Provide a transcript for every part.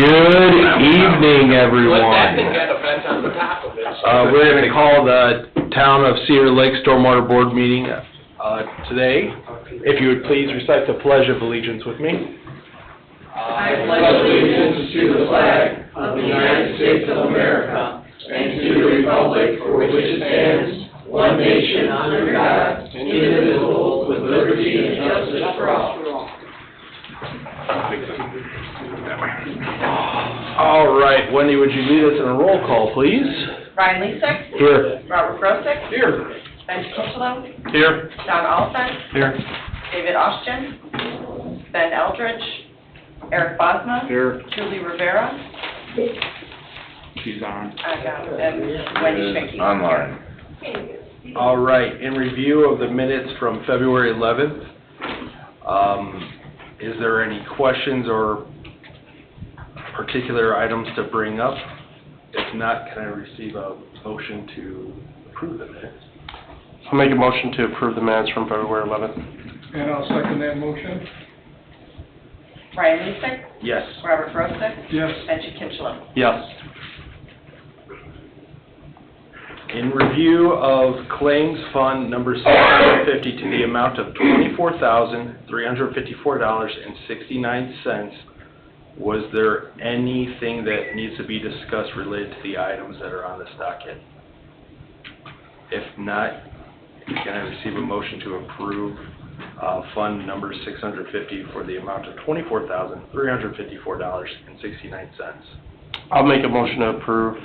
Good evening, everyone. We're going to call the Town of Cedar Lake Stormwater Board meeting today. If you would please recite the Pledge of Allegiance with me. I pledge allegiance to the flag of the United States of America and to the republic for which it stands, one nation under God, indivisible, with liberty and justice for all. All right, Wendy, would you lead us in a roll call, please? Ryan Leesick. Here. Robert Grosick. Here. Ben Kitchelo. Here. Don Alson. Here. David Austin. Ben Eldridge. Eric Bosma. Here. Julie Rivera. She's on. I got it. And Wendy Schmicky. Online. All right, in review of the minutes from February 11th, is there any questions or particular items to bring up? If not, can I receive a motion to approve the minutes? I'll make a motion to approve the minutes from February 11th. And I'll second that motion. Ryan Leesick. Yes. Robert Grosick. Yes. Ben Kitchelo. Yes. In review of claims fund number 650 to the amount of $24,354.69, was there anything that needs to be discussed related to the items that are on this docket? If not, can I receive a motion to approve fund number 650 for the amount of $24,354.69? I'll make a motion to approve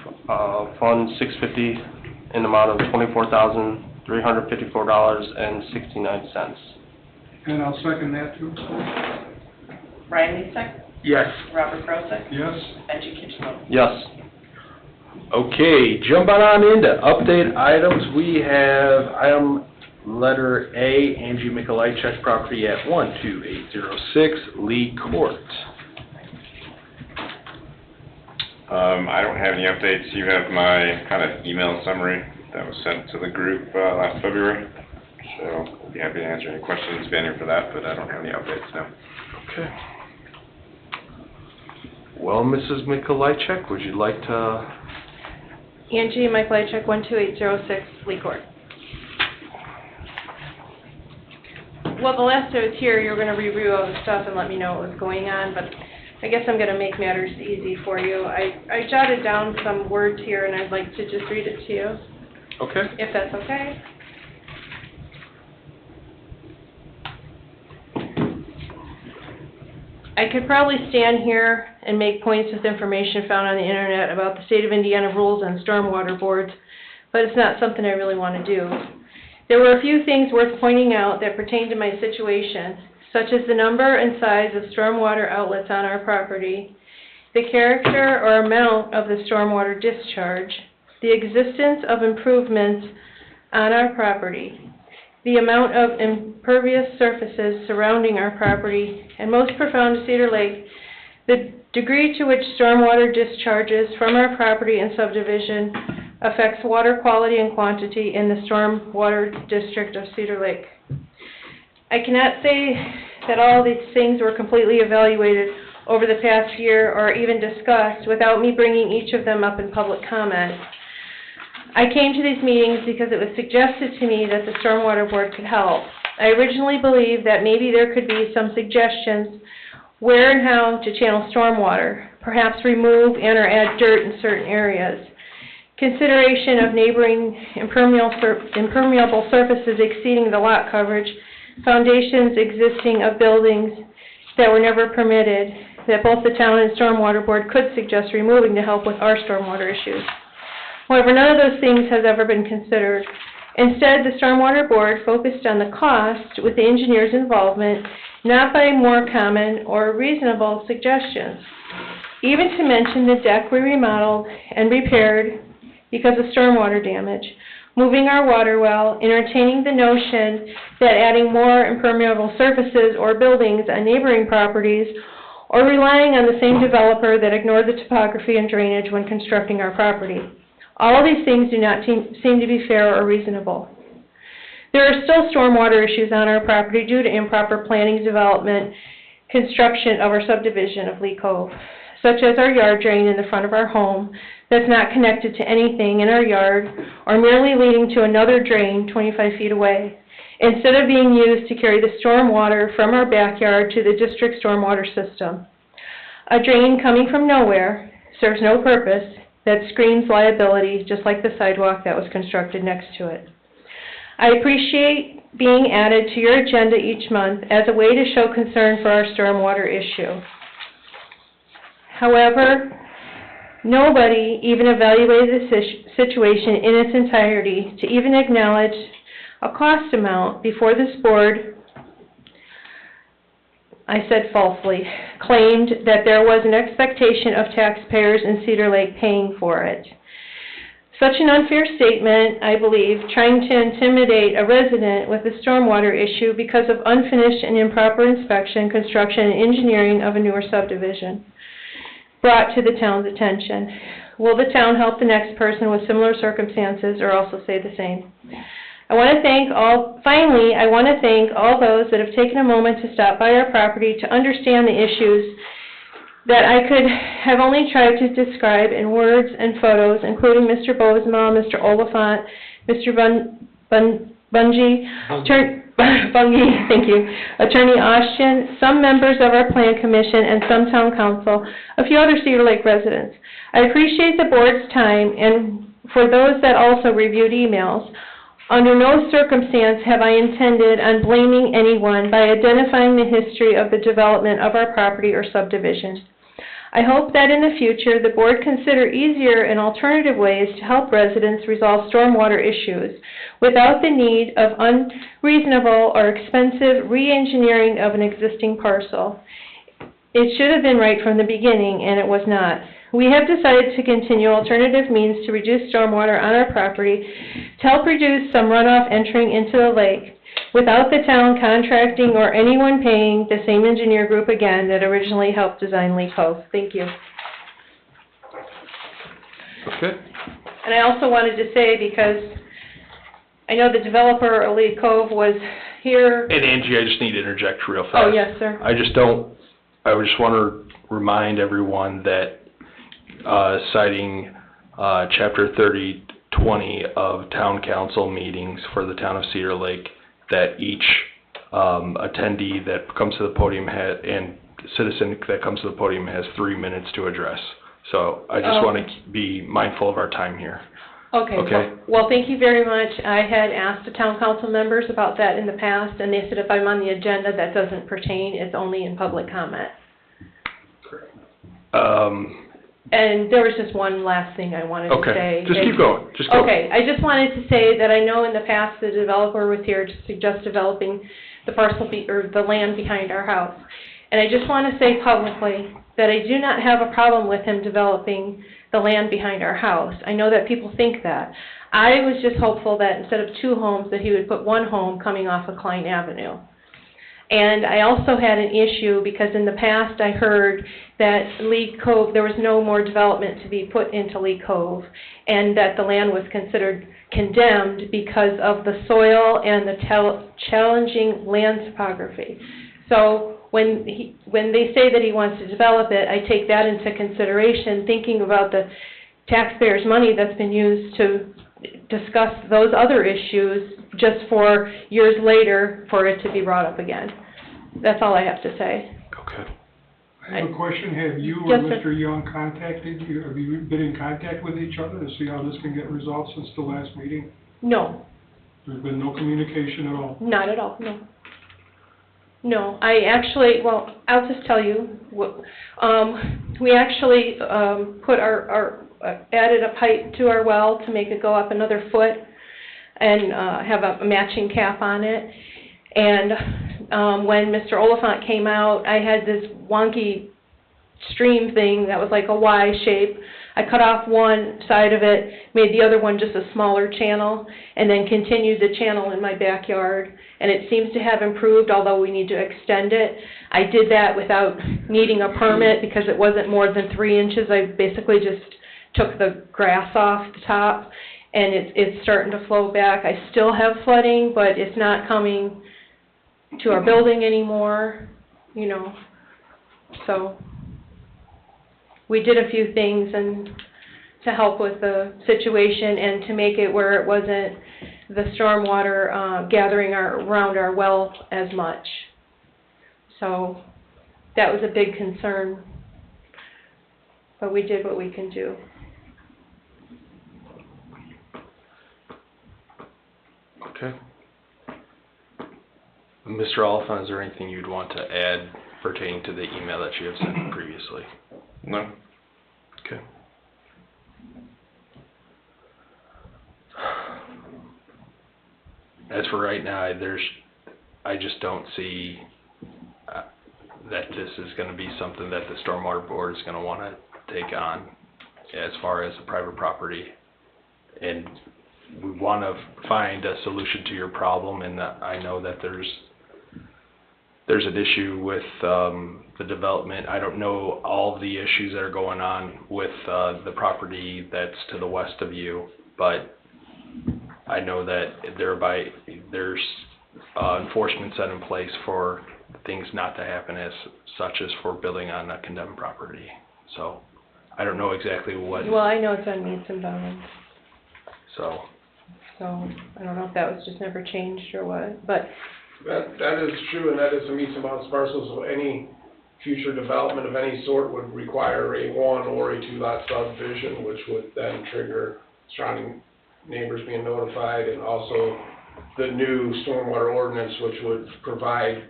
Fund 650 in the amount of $24,354.69. And I'll second that too. Ryan Leesick. Yes. Robert Grosick. Yes. Ben Kitchelo. Yes. Okay, jumping on into update items, we have item letter A, Angie Mikolajczyk property at 12806 Lee Court. I don't have any updates. You have my kind of email summary that was sent to the group last February. So I'll be happy to answer any questions, be here for that, but I don't have any updates now. Okay. Well, Mrs. Mikolajczyk, would you like to? Angie Mikolajczyk, 12806 Lee Court. Well, the last I was here, you were going to review all the stuff and let me know what was going on, but I guess I'm going to make matters easy for you. I jotted down some words here, and I'd like to just read it to you, Okay. if that's okay. I could probably stand here and make points with information found on the internet about the state of Indiana rules on stormwater boards, but it's not something I really want to do. There were a few things worth pointing out that pertain to my situation, such as the number and size of stormwater outlets on our property, the character or amount of the stormwater discharge, the existence of improvements on our property, the amount of impervious surfaces surrounding our property, and most profound to Cedar Lake, the degree to which stormwater discharges from our property and subdivision affects water quality and quantity in the stormwater district of Cedar Lake. I cannot say that all these things were completely evaluated over the past year or even discussed without me bringing each of them up in public comment. I came to these meetings because it was suggested to me that the Stormwater Board could help. I originally believed that maybe there could be some suggestions where and how to channel stormwater, perhaps remove and or add dirt in certain areas, consideration of neighboring impermeable surfaces exceeding the lot coverage, foundations existing of buildings that were never permitted, that both the town and Stormwater Board could suggest removing to help with our stormwater issues. However, none of those things has ever been considered. Instead, the Stormwater Board focused on the cost with the engineer's involvement, not by more common or reasonable suggestions. Even to mention the deck we remodeled and repaired because of stormwater damage, moving our water well, entertaining the notion that adding more impermeable surfaces or buildings on neighboring properties, or relying on the same developer that ignored the topography and drainage when constructing our property. All of these things do not seem to be fair or reasonable. There are still stormwater issues on our property due to improper planning, development, construction of our subdivision of Lee Cove. such as our yard drain in the front of our home that's not connected to anything in our yard or merely leading to another drain 25 feet away, instead of being used to carry the storm water from our backyard to the district stormwater system. A drain coming from nowhere serves no purpose that screams liability, just like the sidewalk that was constructed next to it. I appreciate being added to your agenda each month as a way to show concern for our stormwater issue. However, nobody even evaluated the situation in its entirety to even acknowledge a cost amount before this board, I said falsely, claimed that there was an expectation of taxpayers in Cedar Lake paying for it. Such an unfair statement, I believe, trying to intimidate a resident with a stormwater issue because of unfinished and improper inspection, construction, and engineering of a newer subdivision, brought to the town's attention. Will the town help the next person with similar circumstances, or also say the same? Finally, I want to thank all those that have taken a moment to stop by our property to understand the issues that I could have only tried to describe in words and photos, including Mr. Bozema, Mr. Oliphant, Mr. Bungie, thank you, Attorney Austin, some members of our Plan Commission, and some town council, a few other Cedar Lake residents. I appreciate the board's time, and for those that also reviewed emails, under no circumstance have I intended on blaming anyone by identifying the history of the development of our property or subdivision. I hope that in the future the board consider easier and alternative ways to help residents resolve stormwater issues without the need of unreasonable or expensive re-engineering of an existing parcel. It should have been right from the beginning, and it was not. We have decided to continue alternative means to reduce stormwater on our property to help reduce some runoff entering into the lake without the town contracting or anyone paying the same engineer group again that originally helped design Lee Cove. Thank you. Okay. And I also wanted to say, because I know the developer of Lee Cove was here. And Angie, I just need to interject real fast. Oh, yes, sir. I just want to remind everyone that citing Chapter 3020 of Town Council meetings for the town of Cedar Lake, that each attendee that comes to the podium and citizen that comes to the podium has 3 minutes to address. So I just want to be mindful of our time here. Okay. Okay. Well, thank you very much. I had asked the town council members about that in the past, and they said if I'm on the agenda, that doesn't pertain. It's only in public comment. And there was just one last thing I wanted to say. Okay, just keep going, just go. Okay, I just wanted to say that I know in the past the developer was here to suggest developing the parcel or the land behind our house. And I just want to say publicly that I do not have a problem with him developing the land behind our house. I know that people think that. I was just hopeful that instead of 2 homes, that he would put 1 home coming off of Klein Avenue. And I also had an issue because in the past I heard that Lee Cove, there was no more development to be put into Lee Cove, and that the land was considered condemned because of the soil and the challenging land topography. So when they say that he wants to develop it, I take that into consideration, thinking about the taxpayers' money that's been used to discuss those other issues just for years later for it to be brought up again. That's all I have to say. Okay. I have a question. Have you Yes, or sir. Mr. Young contacted you? Have you been in contact with each other to see how this can get resolved since the last meeting? No, There's been no communication at all? not at all, no. No, I actually, well, I'll just tell you, we actually put added a pipe to our well to make it go up another foot and have a matching cap on it. And when Mr. Oliphant came out, I had this wonky stream thing that was like a Y shape. I cut off one side of it, made the other one just a smaller channel, and then continued the channel in my backyard. And it seems to have improved, although we need to extend it. I did that without needing a permit because it wasn't more than 3 inches. I basically just took the grass off the top, and it's starting to flow back. I still have flooding, but it's not coming to our building anymore, you know, so. we did a few things and to help with the situation and to make it where it wasn't the stormwater gathering around our well as much. So that was a big concern, but we did what we can do. Okay. Mr. Oliphant, is there anything you'd want to add pertaining to the email that you have sent previously? No? Okay. As for right now, I just don't see that this is gonna be something that the Stormwater Board is gonna wanna take on as far as the private property. And we wanna find a solution to your problem, and I know that there's an issue with, the development. I don't know all of the issues that are going on with, the property that's to the west of you, but I know that there's enforcement set in place for things not to happen as such as for building on a condemned property. So, I don't know exactly what, Well, I know it's on meets and bounds, so, so I don't know if that was just never changed or what, but That is true, and that is a meets and bounds parcel, so any future development of any sort would require a 1 or a 2 lot subdivision, which would then trigger surrounding neighbors being notified, and also the new stormwater ordinance, which would provide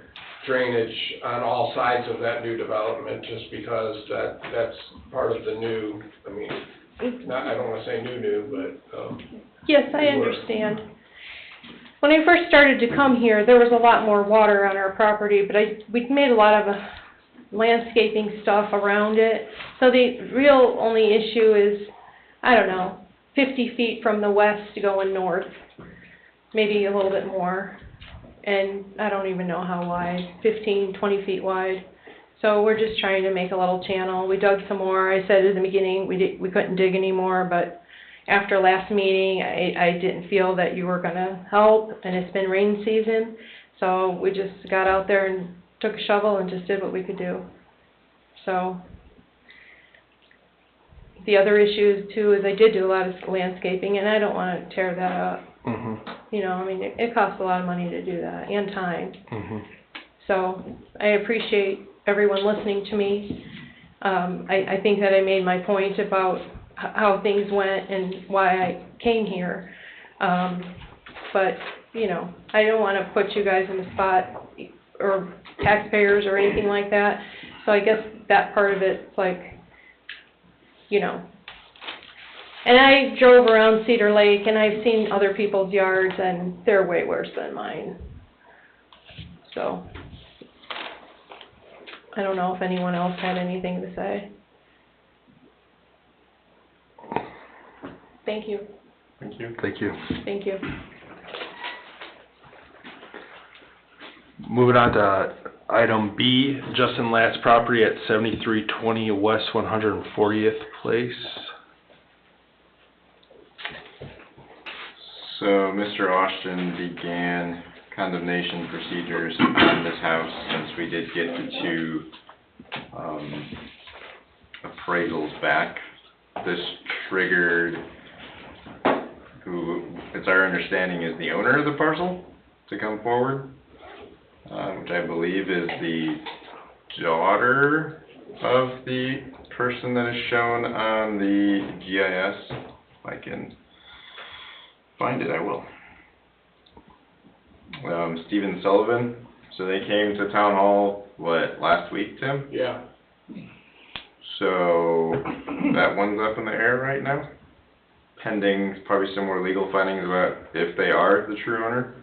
drainage on all sides of that new development, just because that's part of the new, I mean, I don't wanna say new, but, yes, I understand. When I first started to come here, there was a lot more water on our property, but we'd made a lot of landscaping stuff around it. So the real only issue is, I don't know, 50 feet from the west going north, maybe a little bit more. And I don't even know how wide, 15, 20 feet wide. So we're just trying to make a little channel. We dug some more. I said in the beginning we couldn't dig anymore, but after last meeting, I didn't feel that you were gonna help, and it's been rain season, so we just got out there and took a shovel and just did what we could do. So, the other issue too is I did do a lot of landscaping, and I don't wanna tear that up. You know, I mean, it costs a lot of money to do that, and time. So, I appreciate everyone listening to me. I think that I made my point about how things went and why I came here. But, you know, I don't want to put you guys in the spot, or taxpayers or anything like that. So I guess that part of it's like, you know. And I drove around Cedar Lake, and I've seen other people's yards, and they're way worse than mine. So, I don't know if anyone else had anything to say. Thank you. Thank you. thank you. Thank you. Moving on to item B, Justin Latt's property at 7320 West 140th Place. So Mr. Austin began condemnation procedures on this house since we did get the 2 appraisals back. This triggered who, it's our understanding, is the owner of the parcel to come forward, which I believe is the daughter of the person that is shown on the GIS. If I can find it, I will. Stephen Sullivan. So they came to town hall, last week, Tim? yeah. So that one's up in the air right now, pending probably some more legal findings about if they are the true owner.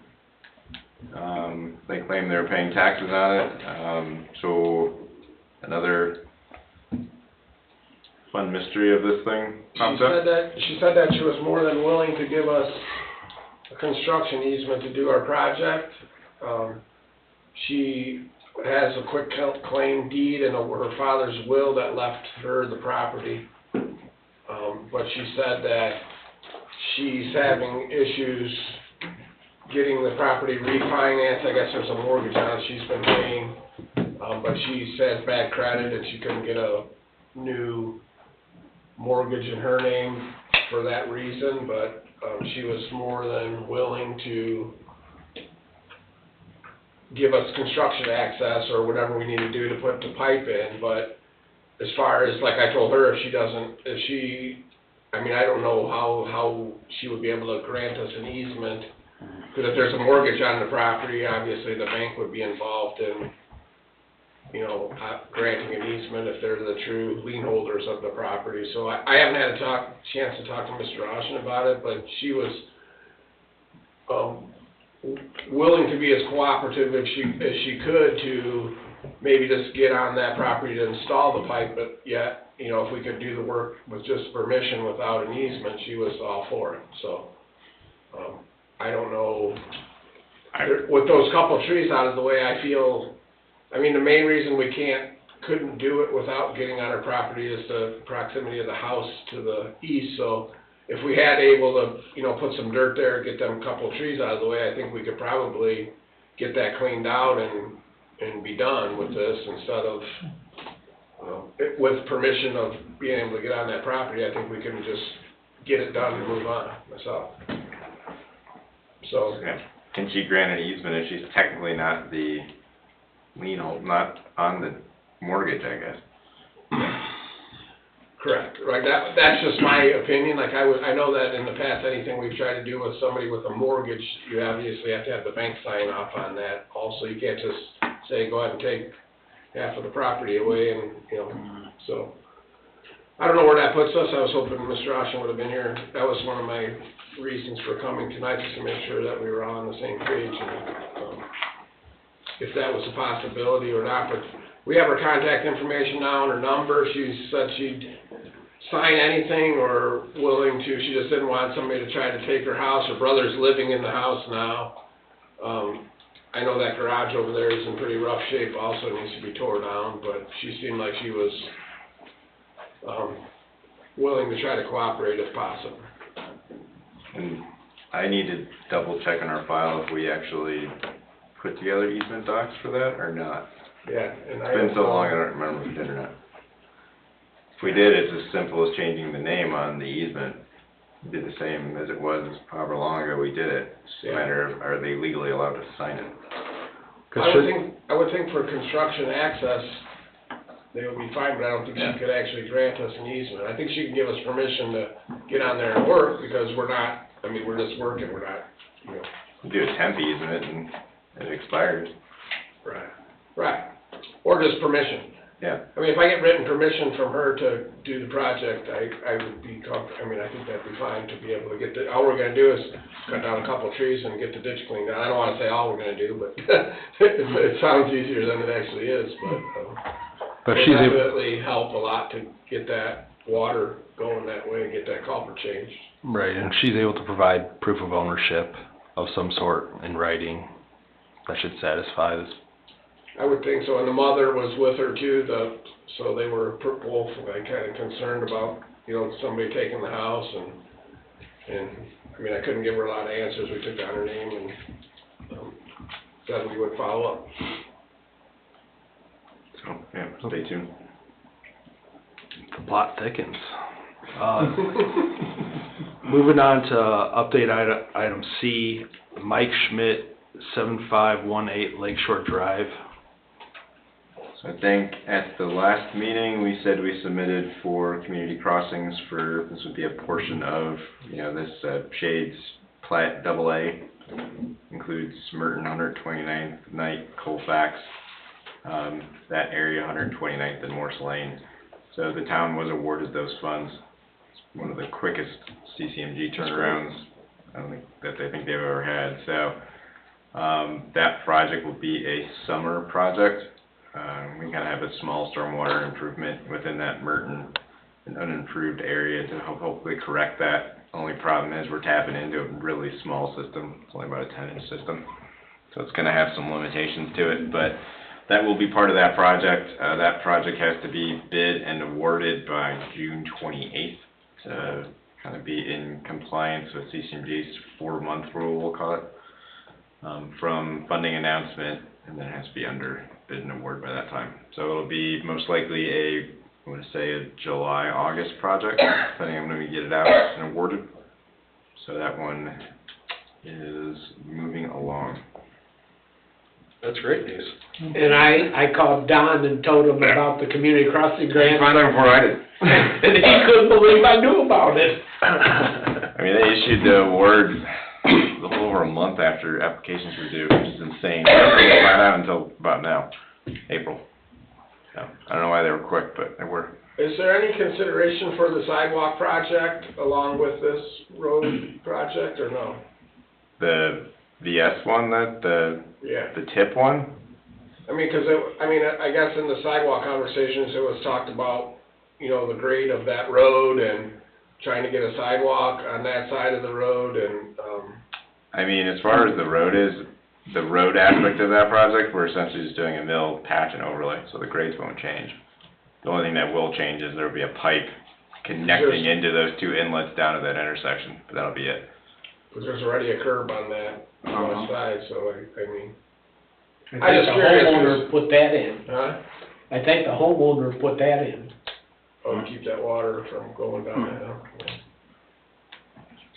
They claim they're paying taxes on it, so another fun mystery of this thing pops up. She said that she was more than willing to give us a construction easement to do our project. She has a quick claim deed and her father's will that left her the property. But she said that she's having issues getting the property refinanced. I guess there's a mortgage on it she's been paying. But she said bad credit and she couldn't get a new mortgage in her name for that reason, but, she was more than willing to give us construction access or whatever we need to do to put the pipe in, but as far as, like I told her, I don't know how she would be able to grant us an easement, because if there's a mortgage on the property, obviously the bank would be involved in, granting an easement if they're the true lien holders of the property. So I haven't had a chance to talk to Mr. Roshan about it, but she was, willing to be as cooperative as she could to maybe just get on that property to install the pipe, but yet, if we could do the work with just permission without an easement, she was all for it, so, I don't know. With those couple of trees out of the way, I feel, the main reason we couldn't do it without getting on our property is the proximity of the house to the east, so if we had able to, put some dirt there, get them couple of trees out of the way, I think we could probably get that cleaned out and be done with this instead of, with permission of being able to get on that property. I think we can just get it done and move on myself. So. Yeah. Can she grant an easement if she's technically not the lien holder, not on the mortgage, I guess? Correct, right, that's just my opinion, I know that in the past, anything we've tried to do with somebody with a mortgage, you obviously have to have the bank sign off on that. Also, you can't just say, go ahead and take half of the property away and, so. I don't know where that puts us. I was hoping Mr. Roshan would have been here. That was one of my reasons for coming tonight, just to make sure that we were all on the same page and, if that was a possibility or not, but we have her contact information now and her number. She said she'd sign anything or willing to. She just didn't want somebody to try to take her house. Her brother's living in the house now. I know that garage over there is in pretty rough shape also, needs to be tore down, but she seemed like she was willing to try to cooperate if possible. And I need to double check in our file if we actually put together easement docs for that or not. Yeah, and It's been so long, I don't remember if we did or not. If we did, it's as simple as changing the name on the easement. We did the same as it was however long ago we did it. It's a matter of, are they legally allowed to sign it? I would think for construction access, they would be fine, but I don't think she could actually grant us an easement. I think she can give us permission to get on there and work, because we're not, we're just working, we're not, You do a temp easement and it expires. Right, or just permission. Yeah. If I get written permission from her to do the project, I would be I think that'd be fine to be able to get all we're gonna do is cut down a couple of trees and get the ditch cleaned out. I don't wanna say all we're gonna do, but it sounds easier than it actually is, but she's it'll able, definitely help a lot to get that water going that way and get that culvert changed. right, and she's able to provide proof of ownership of some sort in writing. That should satisfy this. I would think so, and the mother was with her too, so they were both kind of concerned about, somebody taking the house, and I couldn't give her a lot of answers. We took down her name and said we would follow up. So, yeah, stay tuned. The plot thickens. Moving on to update item C, Mike Schmidt, 7518 Lakeshore Drive. So I think at the last meeting, we said we submitted for community crossings for, this would be a portion of, this Shades Plat AA. Includes Merton, 129th, Knight, Colfax, that area, 129th and Morse Lane. So the town was awarded those funds. It's one of the quickest CCMG turnarounds that I think they've ever had. So that project will be a summer project. We kind of have a small stormwater improvement within that Merton, an unimproved area to hopefully correct that. Only problem is we're tapping into a really small system. It's only about a 10-inch system. So it's going to have some limitations to it, but that will be part of that project. That project has to be bid and awarded by June 28th to kind of be in compliance with CCMG's 4-month rule, we'll call it, from funding announcement, and then it has to be under bid and award by that time. So it'll be most likely a I'm gonna say a July, August project, depending on when we get it out and awarded. So that one is moving along. That's great news. And I called Don and told him about the community crossing grant, Find out before I did. and he couldn't believe I knew about it. I mean, they issued the award a little over a month after applications were due, which is insane. They didn't find out until about now, April. So, I don't know why they were quick, but they were. Is there any consideration for the sidewalk project along with this road project, or no? The VS one, the Yeah, tip one? I mean, I guess in the sidewalk conversations, it was talked about, you know, the grade of that road and trying to get a sidewalk on that side of the road and, I mean, as far as the road is, the road aspect of that project, we're essentially just doing a mill patch and overlay, so the grades won't change. The only thing that will change is there'll be a pipe connecting into those two inlets down to that intersection, but that'll be it. because there's already a curb on that west side, so I mean, I I think just the curious, homeowner put that in. huh? I think the homeowner put that in. Oh, to keep that water from going down the hill. Yeah.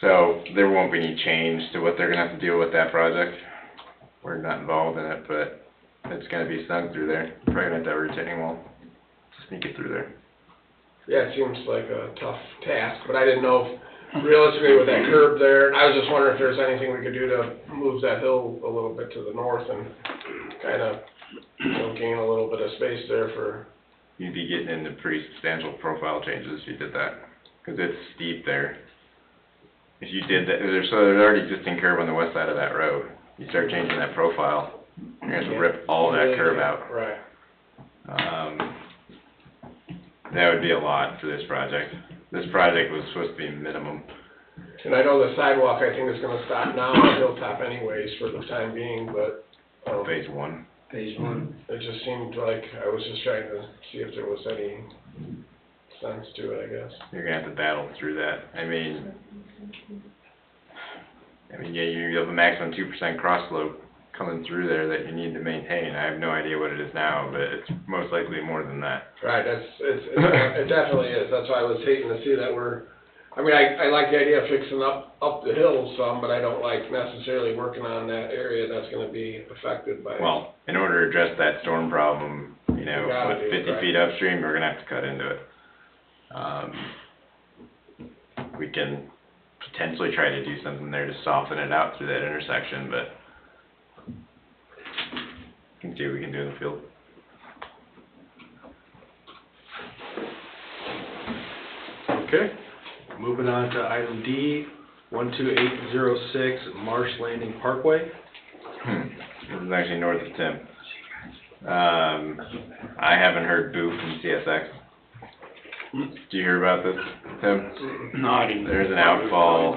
So there won't be any change to what they're gonna have to deal with that project. We're not involved in it, but it's gonna be snug through there. Probably gonna have to have a retaining wall to sneak it through there. Yeah, it seems like a tough task, but I didn't know if realistically with that curb there, I was just wondering if there's anything we could do to move that hill a little bit to the north and kind of, you know, gain a little bit of space there for, You'd be getting into pretty substantial profile changes if you did that, cause it's steep there. If you did that, there's already existing curb on the west side of that road. You start changing that profile, you're gonna have to rip all that curb out. right. That would be a lot for this project. This project was supposed to be minimum. And I know the sidewalk, I think is gonna stop now on Hilltop anyways for the time being, but, Phase one. Phase one. it just seemed like I was just trying to see if there was any sense to it, I guess. You're gonna have to battle through that. I mean, yeah, you have a maximum 2% cross slope coming through there that you need to maintain. I have no idea what it is now, but it's most likely more than that. Right, it definitely is, that's why I was hating to see that I mean, I like the idea of fixing up the hill some, but I don't like necessarily working on that area that's gonna be affected by. Well, in order to address that storm problem, you know, You gotta with do it, 50 right. feet upstream, we're gonna have to cut into it. We can potentially try to do something there to soften it out through that intersection, but we can see what we can do in the field. Okay, moving on to item D, 12806 Marsh Landing Parkway. This is actually north of Tim. I haven't heard boo from CSX. Do you hear about this, Tim? No, I didn't. There's an outfall.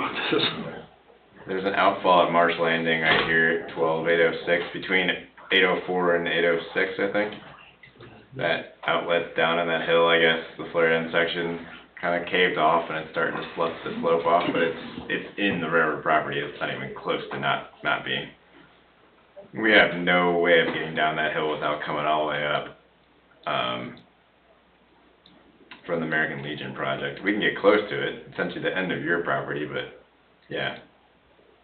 There's an outfall at Marsh Landing, I hear, at 12806, between 804 and 806, I think. That outlet's down on that hill, I guess, the flare end section kind of caved off and it's starting to slope off, but it's in the railroad property, it's not even close to not being. We have no way of getting down that hill without coming all the way up, from the American Legion project. We can get close to it, essentially the end of your property, but yeah,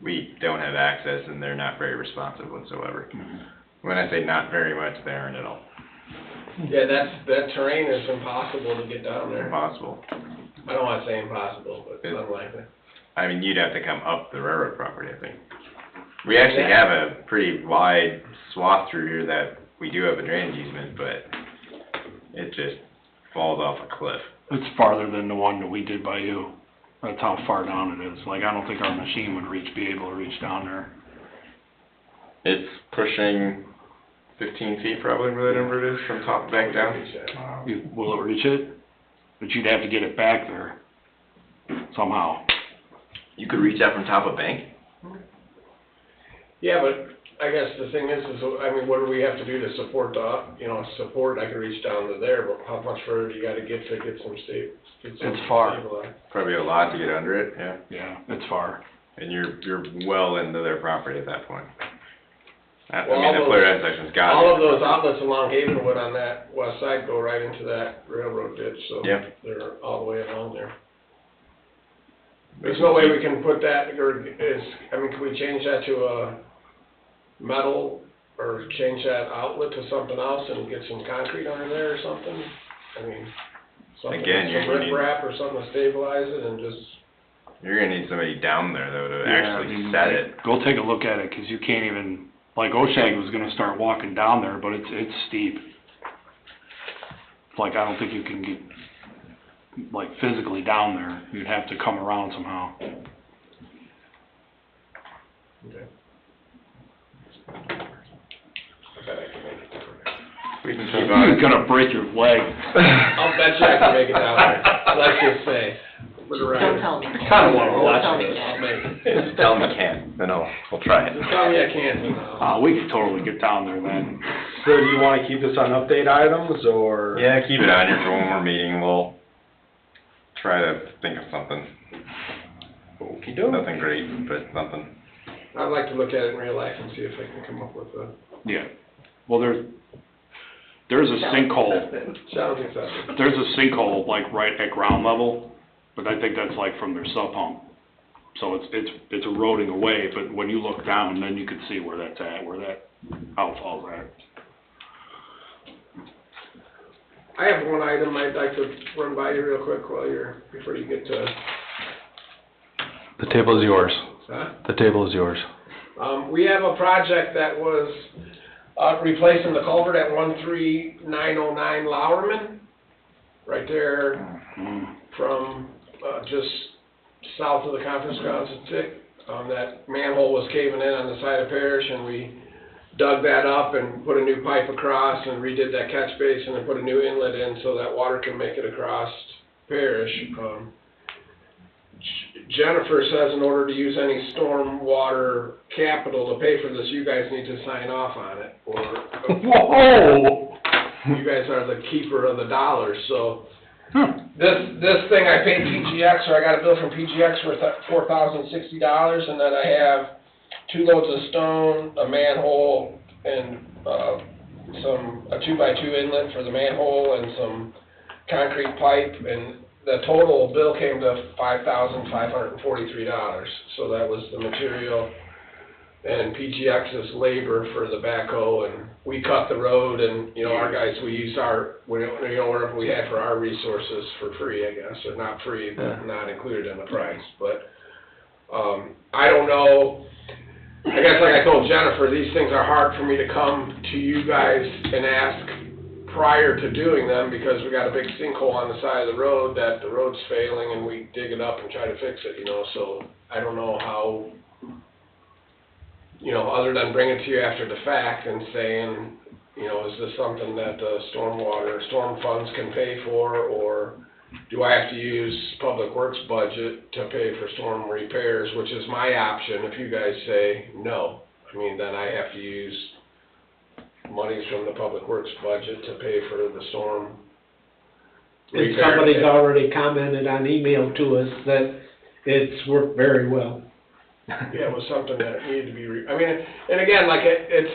we don't have access and they're not very responsive whatsoever. When I say not very much, they aren't at all. Yeah, that terrain is impossible to get down there. Impossible. I don't wanna say impossible, but it's unlikely. I mean, you'd have to come up the railroad property, I think. We actually have a pretty wide swath through here that we do have a drainage easement, but it just falls off a cliff. It's farther than the one that we did by you. That's how far down it is. Like, I don't think our machine would be able to reach down there. It's pushing 15 feet probably, where that number is, from top back down. Will it reach it? But you'd have to get it back there somehow. You could reach out from top of bank? Yeah, but I guess the thing is, I mean, what do we have to do to support I can reach down to there, but how much further do you gotta get to get some It's far. stabilized? Probably a lot to get under it, yeah. Yeah, it's far. And you're well into their property at that point. I mean, the clear intersection's got all of it. those outlets along Havenwood on that west side go right into that railroad ditch, so Yep. they're all the way along there. There's no way we can put that, or can we change that to a metal, or change that outlet to something else and get some concrete under there or something? I mean, something, Again, you're some gonna need- riprap or something to stabilize it and just, You're gonna need somebody down there though to Yeah, I actually mean, set it. Go take a look at it, 'cause you can't even, like Oshag was gonna start walking down there, but it's steep. Like, I don't think you can get, like, physically down there, you'd have to come around somehow. okay. I bet I can make it down there. We can keep on You're it. gonna break your leg. I'll bet you I can make it down there, let's just say, for the record. Don't tell me. Kinda wanna watch Don't tell me this. that. I'll make it. Just tell them you can't, then we'll try it. Just tell me I can't, and I'll- We could totally get down there then. So do you wanna keep this on update items, or? Yeah, keep it on here for when we're meeting, we'll try to think of something. Okey-doke. Nothing great, but something. I'd like to look at it in real life and see if I can come up with a, Yeah. Well, there's a sinkhole, sounds acceptable. there's a sinkhole like right at ground level, but I think that's like from their sub pump. So it's eroding away, but when you look down, then you can see where that's at, where that outfall's at. I have one item I'd like to run by you real quick before you get to, The table is yours. huh? The table is yours. We have a project that was, replacing the culvert at 13909 Lowerman, right there Mm. from, just south of the conference grounds at Tick. That manhole was caving in on the side of Parish, and we dug that up and put a new pipe across and redid that catch basin and put a new inlet in so that water can make it across Parish. Jennifer says in order to use any storm water capital to pay for this, you guys need to sign off on it, or Whoa! you guys are the keeper of the dollars, so. This thing I paid PGX, or I got a bill from PGX for $4,060, and then I have 2 loads of stone, a manhole, and, a 2x2 inlet for the manhole, and some concrete pipe, and the total bill came to $5,543. So that was the material and PGX's labor for the backhoe, and we cut the road, and, our guys, we used whatever we had for our resources for free, I guess, or not free, but not included in the price, but, I don't know, I guess like I told Jennifer, these things are hard for me to come to you guys and ask prior to doing them, because we got a big sinkhole on the side of the road that the road's failing, and we dig it up and try to fix it, so I don't know how, other than bringing it to you after the fact and saying, is this something that the storm funds can pay for, or do I have to use Public Works budget to pay for storm repairs, which is my option. If you guys say no, then I have to use monies from the Public Works budget to pay for the storm And repair. somebody's already commented on email to us that it's worked very well. Yeah, it was something that needed to be, and again, like, it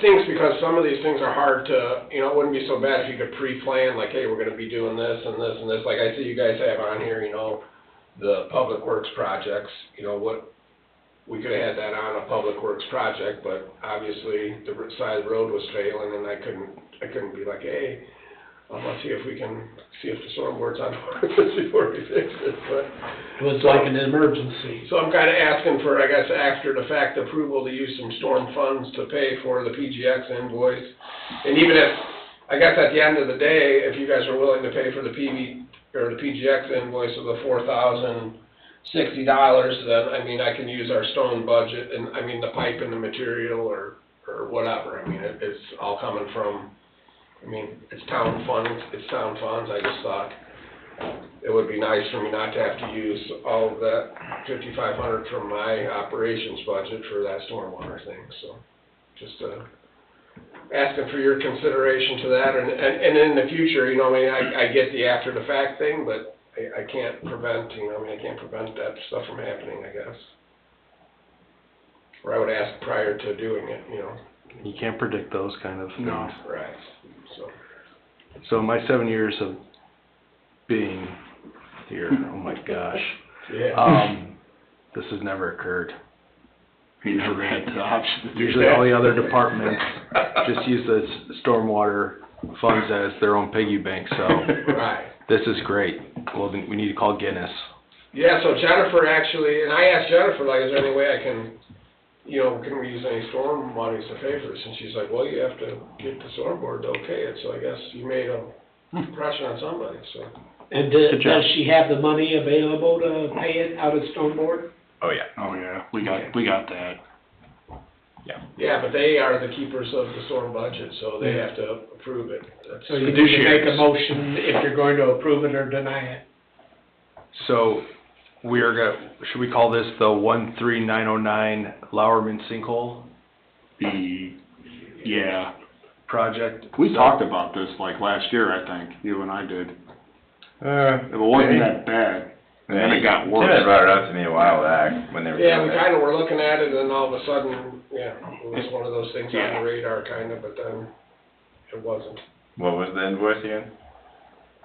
stinks because some of these things are hard to, it wouldn't be so bad if you could pre-plan, like, hey, we're gonna be doing this and this and this, like I see you guys have on here, the Public Works projects, what, we could've had that on a Public Works project, but obviously the side of the road was failing, and I couldn't be like, hey, let's see if the storm board's on board with this before we fix it, but. It was like an emergency. So I'm kinda asking for, I guess, after the fact approval to use some storm funds to pay for the PGX invoice. And even if, I guess at the end of the day, if you guys are willing to pay for the PGX invoice of the $4,060, then, I can use our stone budget, and, the pipe and the material, or whatever. It's all coming from, it's town funds, I just thought it would be nice for me not to have to use all of that $5,500 from my operations budget for that stormwater thing, so just, asking for your consideration to that, and in the future, I get the after the fact thing, but I can't prevent, I can't prevent that stuff from happening, I guess. Or I would ask prior to doing it, You can't predict those kind of things. No. Right, so. So my 7 years of being here, oh my gosh, this has never occurred. He never had the option to do Usually that. all the other departments just use the stormwater funds as their own piggy bank, so Right. this is great. Well, then we need to call Guinness. Yeah, so Jennifer actually, and I asked Jennifer, like, is there any way I can, you know, can we use any storm monies to pay for this? And she's like, well, you have to get the storm board to okay it, so I guess you made a impression on somebody, so. And Good job. does she have the money available to pay it out of storm board? Oh, yeah. Oh, yeah, we got that. Yeah, but they are the keepers of the storm budget, so they have to approve it. That's- So you need to make a motion if you're going to approve it or deny it. So we are gonna, should we call this the 13909 Lowerman sinkhole Yeah, project? we So- talked about this like last year, I think, you and I did. It wasn't maybe. that bad, and then it got Tim worse. had brought it up to me a while back when they were Yeah, doing we that. kinda were looking at it, and all of a sudden, yeah, it was one of those things on Yeah. the radar kinda, but then it wasn't. What was the invoice again?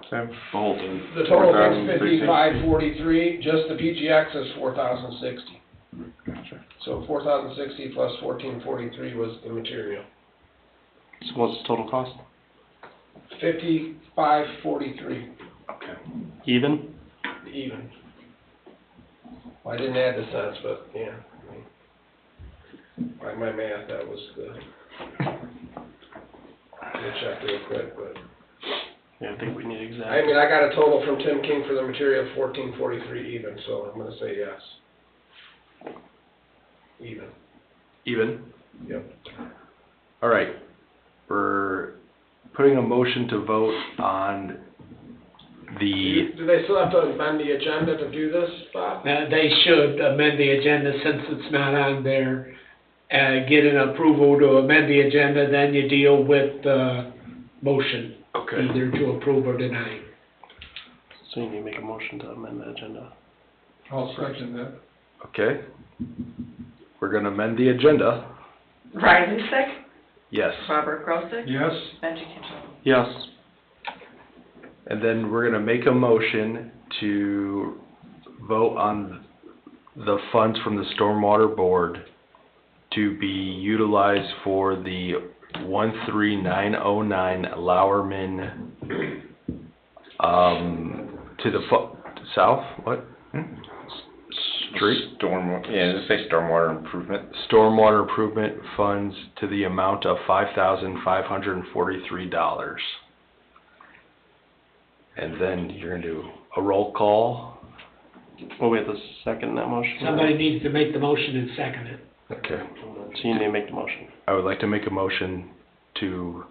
Tim? The whole thing. The total thing's 4,060. 5543, just the PGX is 4060. Gotcha. So 4060 plus 1443 was the material. So what's the total cost? 5543, Okay. Even? even. Well, I didn't add the cents, but, yeah. By my math, that was good. We'll check real quick, but. Yeah, I think we need exact. I mean, I got a total from Tim King for the material of 1443 even, so I'm gonna say yes. Even. Even? Yep. All right. We're putting a motion to vote on the, Do they still have to amend the agenda to do this, Bob? They should amend the agenda since it's not on there. Get an approval to amend the agenda, then you deal with the motion, okay. either to approve or deny. So you need to make a motion to amend the agenda. I'll second that. Okay. We're gonna amend the agenda. Ryan Lisek, Yes. Robert Grosek, Yes, Benji Kitchell. Yes. And then we're gonna make a motion to vote on the funds from the Stormwater Board to be utilized for the 13909 Lowerman, to the south, what? Street? Just say stormwater improvement. Stormwater improvement funds to the amount of $5,543. And then you're gonna do a roll call. Well, we have to second that motion. Somebody needs to make the motion and second it. Okay. So you need to make the motion. I would like to make a motion to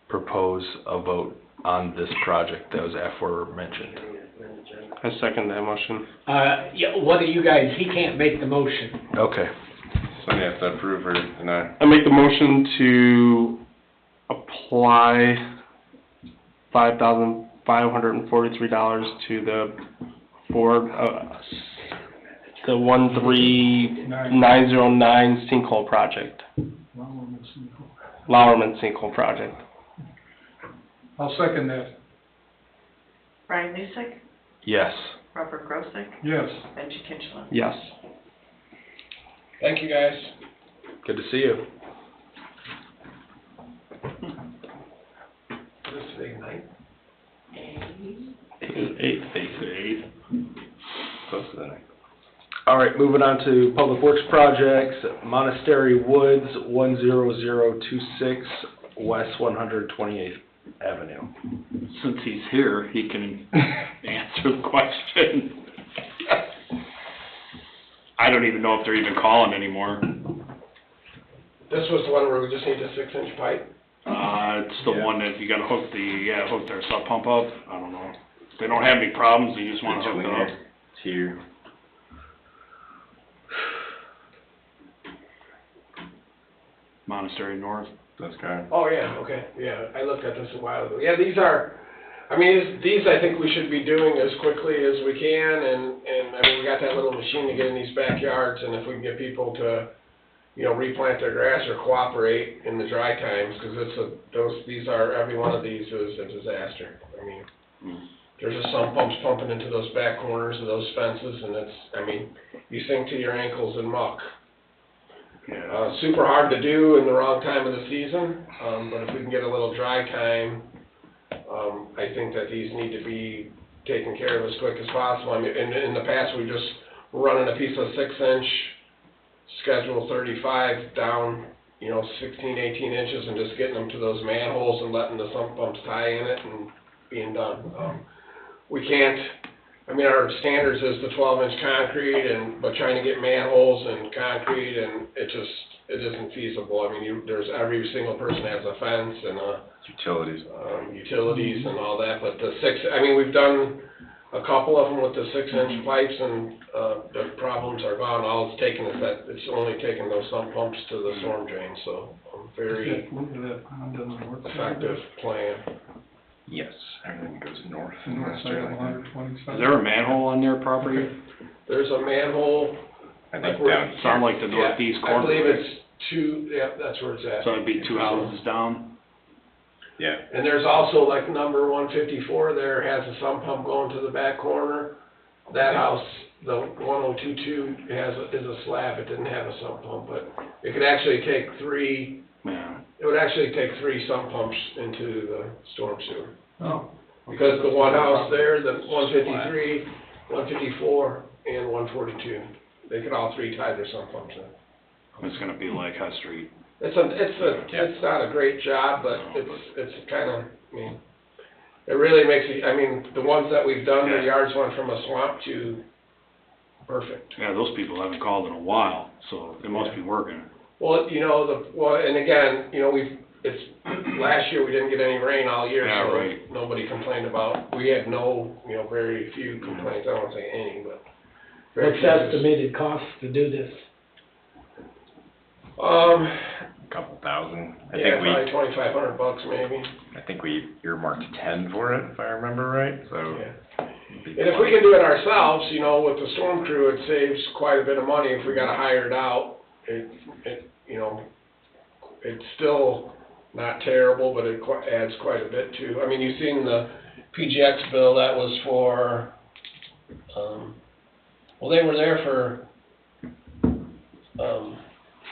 propose a vote on this project that was aforementioned. I second that motion. Yeah, one of you guys, he can't make the motion. Okay. Somebody has to approve or deny. I make the motion to apply $5,543 to the Ford, the 13909 sinkhole project, Lowerman sinkhole project. I'll second that. Ryan Lisek, Yes. Robert Grosek, Yes. Benji Kitchell. Yes. Thank you, guys. Good to see you. This is today, night? 8. Close to the next. All right, moving on to Public Works projects, Monastery Woods, 10026 West 128th Avenue. Since he's here, he can answer the question. I don't even know if they're even calling anymore. This was the one where we just need a 6-inch pipe? It's the one that you gotta hook their sub pump up. I don't know. They don't have any problems, they just wanna hook Between it up. it, here. Monastery North. That's kind of. Oh, yeah, okay, yeah, I looked at this a while ago. Yeah, these are, I mean, these I think we should be doing as quickly as we can, and I mean, we got that little machine to get in these backyards, and if we can get people to, replant their grass or cooperate in the dry times, cause every one of these is a disaster. I mean, there's just some pumps pumping into those back corners of those fences, and you sink to your ankles in muck. Super hard to do in the wrong time of the season, but if we can get a little dry time, I think that these need to be taken care of as quick as possible. I mean, in the past, we just were running a piece of 6-inch Schedule 35 down, 16, 18 inches and just getting them to those manholes and letting the sump pumps tie in it and being done. We can't, our standards is the 12-inch concrete, but trying to get manholes and concrete, and it isn't feasible. There's every single person has a fence and utilities and all that, but we've done a couple of them with the 6-inch pipes, and the problems are gone. All it's taken is that it's only taken those sump pumps to the storm drain, so very effective plan. Yes, everything goes north. North side of 127. Is there a manhole on their property? There's a manhole. I think down here. Sound like the northeast corner. I believe right? it's that's where it's at. So it'd be 2 houses down? Yeah. And there's also like number 154 there has a sump pump going to the back corner. That house, the 1022 is a slab. It didn't have a sump pump, but it could actually take three. Yeah. It would actually take 3 sump pumps into the storm sewer. Oh. Because the one house there, the 153, 154, and 142, they could all 3 tie their sump pumps in. It's gonna be like High Street. It's not a great job, but it's kind of, it really makes it, the ones that we've done, the yards went from a swamp to perfect. Yeah, those people haven't called in a while, so it must be working. Well, and again, last year we didn't get any rain all year, Yeah, so right. nobody complained about, we had very few complaints, I don't want to say any, but. very What's few. estimated cost to do this? Couple thousand. I Yeah, think probably $2,500 maybe. I think we earmarked 10 for it, if I remember right, so. Yeah. And if we can do it ourselves, with the storm crew, it saves quite a bit of money. If we gotta hire it out, it's still not terrible, but it adds quite a bit to, you've seen the PGX bill, that was for, they were there for,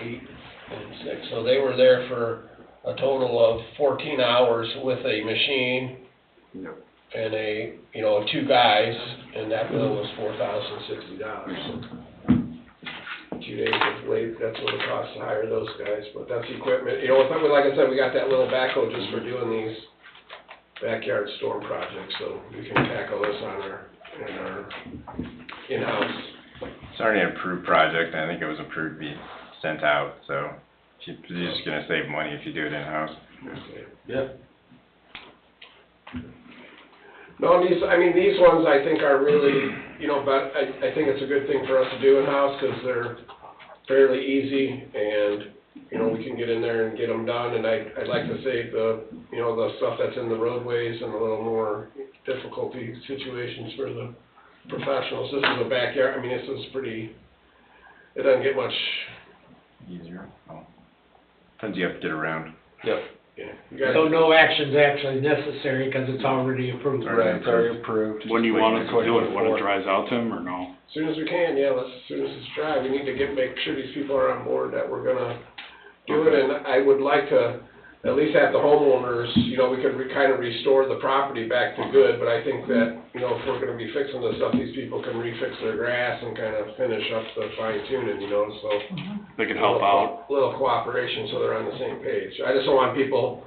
8 and 6, so they were there for a total of 14 hours with a machine. Yep. And 2 guys, and that bill was $4,060. 2 days of labor, that's what it costs to hire those guys, but that's equipment. Like I said, we got that little backhoe just for doing these backyard storm projects, so we can tackle this on our in-house. It's already an approved project, and I think it was approved to be sent out, so you're just gonna save money if you do it in-house. Yep. No, these ones I think are really, but I think it's a good thing for us to do in-house, because they're fairly easy, and, we can get in there and get them done, and I'd like to save the stuff that's in the roadways and a little more difficulty situations for the professionals. This is a backyard, this is it doesn't get much. Easier. Depends, you have to get around. Yep. Yeah. You guys, So no action's actually necessary because it's already approved. Right, it's already approved. When do you want us to do it, when it 24. dries out, Tim, or no? as soon as we can, as soon as it's dry, we need to make sure these people are on board that we're gonna do it, and I would like to at least have the homeowners, we could kind of restore the property back to good, but I think that, if we're gonna be fixing this stuff, these people can refix their grass and kind of finish up the fine tuning, so. They can help out. Little cooperation, so they're on the same page. I just don't want people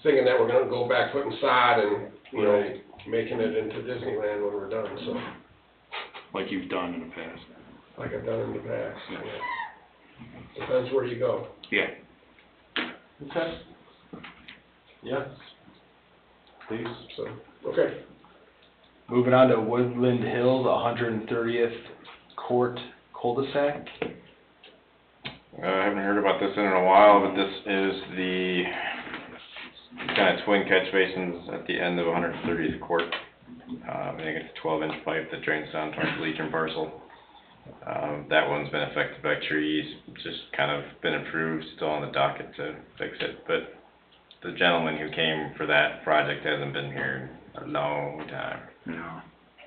thinking that we're gonna go back putting sod and, making it into Disneyland when we're done, so, Like you've done in the past. like I've done in the past, yeah. Depends where you go. Yeah. Okay. Yes. Please. So, okay. Moving on to Woodland Hills, 130th Court cul-de-sac. I haven't heard about this in a while, but this is the kind of twin catch basins at the end of 130th Court. I think it's a 12-inch pipe that drains down towards the Legion parcel. That one's been affected by trees, just kind of been improved, still on the docket to fix it, but the gentleman who came for that project hasn't been here in a long time. Yeah.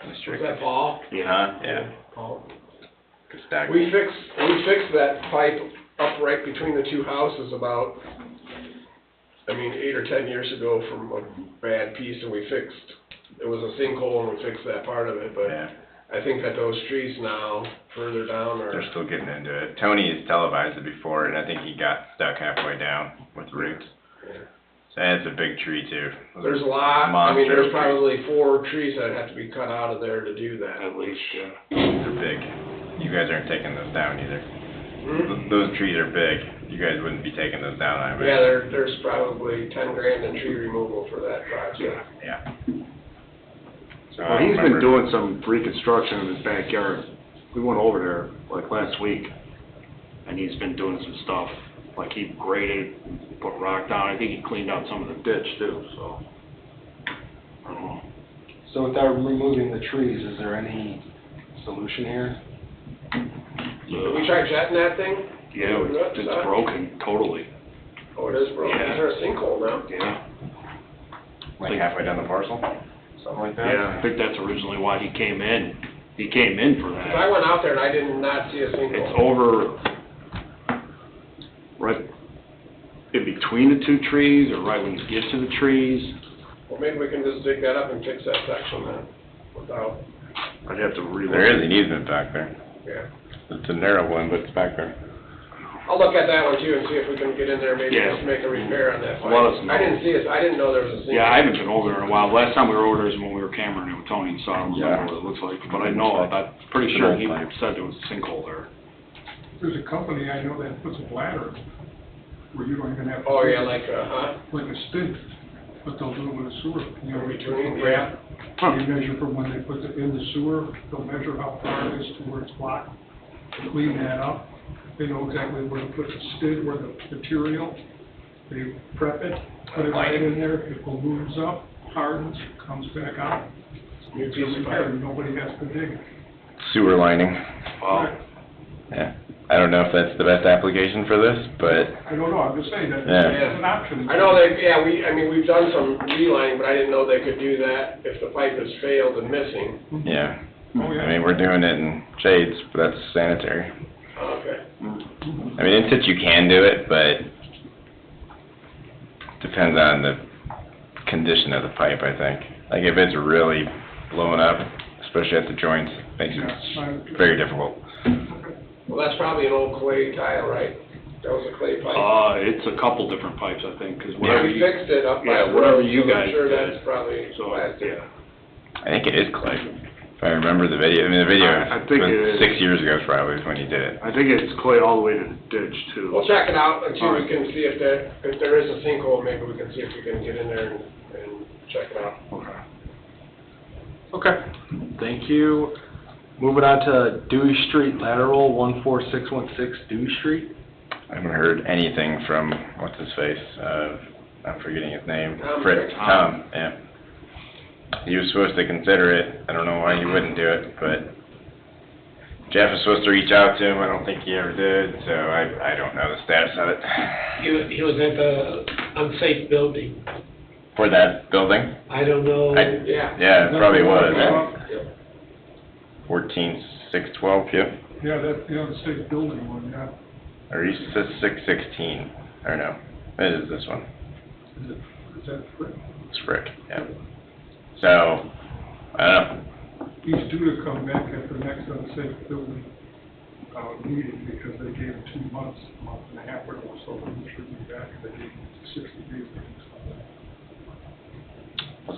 Was that Paul? Huh? Yeah. Paul. Good stack. We fixed that pipe up right between the two houses about, 8 or 10 years ago from a bad piece, and it was a sinkhole, and we fixed that part of it, but Yeah. I think that those trees now, further down, are... They're still getting into it. Tony has televised it before, and I think he got stuck halfway down with roots. Yeah. And it's a big tree too. There's a lot, Monster there's tree. probably 4 trees that have to be cut out of there to do that. At least, yeah. They're big. You guys aren't taking those down either. Hmm? Those trees are big. You guys wouldn't be taking those down, I Yeah, imagine. there's probably 10 grand in tree removal for that project. Yeah. So I Well, don't he's been remember- doing some reconstruction in his backyard. We went over there like last week, and he's been doing some stuff, like he graded, put rock down. I think he cleaned out some of the ditch too, so. I don't know. So without removing the trees, is there any solution here? Did we try jetting that thing? Yeah, it's broken, totally. Oh, it is broken. Yeah. Is there a sinkhole now? Yeah. Like halfway down the parcel? Something like that? Yeah, I think that's originally why he came in. He came in for 'Cause I that. went out there and I did not see a sinkhole. It's over, right in between the two trees, or right when you get to the trees. Well, maybe we can just dig that up and fix that section then, without, I'd have to relook. There is an easement back there. yeah. It's a narrow one, but it's back there. I'll look at that one too and see if we can get in there, maybe Yeah. just make a repair on that pipe. Let us know. I didn't see it, I didn't know there was a sinkhole. Yeah, I haven't been over there in a while. Last time we were over there is when we were camping with Tony and saw him, Yeah. what it looks like. But I know, I'm pretty sure he An old pipe. said there was a sinkhole there. There's a company I know that puts a bladder where you don't even have to. Oh, dig yeah, it. like, Like a stint, but they'll do it with a sewer. You know, In they between, put the yeah. graph, they measure from when they put it in the sewer, they'll measure how far it is to where it's blocked, clean that up. They know exactly where to put the skid, where the material, they prep it, put it right in there, it moves up, hardens, comes back out. New piece of Repair, pipe. nobody has to dig it. Sewer lining. Wow. Yeah. I don't know if that's the best application for this, but I don't know, I'm just saying that, Yeah. it's an option. I know we've done some relining, but I didn't know they could do that if the pipe has failed and missing. yeah. Oh, yeah. I mean, we're doing it in shades, but that's sanitary. Okay. I mean, in situ you can do it, but depends on the condition of the pipe, I think. Like if it's really blowing up, especially at the joints, makes it very difficult. Well, that's probably an old clay tile, right? That was a clay pipe. It's a couple different pipes, I think, 'cause Yeah, whatever we you, fixed it up by yeah, the whatever road, you so guys I'm sure did. that's probably so, plastic. yeah. I think it is clay. If I remember the video, I mean, the video, I think it is. 6 years ago probably is when you did it. I think it's clay all the way to the ditch too. We'll check it out and see if we Alright. can see if there is a sinkhole, maybe we can see if we can get in there and check it out. Okay. Okay, thank you. Moving on to Dewey Street lateral, 14616 Dewey Street. I haven't heard anything from, what's his face, I'm forgetting his name. Tom Fritz, Frick. Tom, yeah. He was supposed to consider it, I don't know why he wouldn't do it, but Jeff was supposed to reach out to him, I don't think he ever did, so I don't know the status of it. He was at the unsafe building. For that building? I don't know. Yeah. Yeah, it probably was. Yep. 14612, yep. Yeah, that, the state building one, yeah. Or he says 616, or no, it is this one. Is that correct? It's Frick, yeah. So, I don't know. He's due to come back at the next unsafe building, meeting, because they gave him 2 months, a month and a half ago, so he should be back, and they gave him 60 days.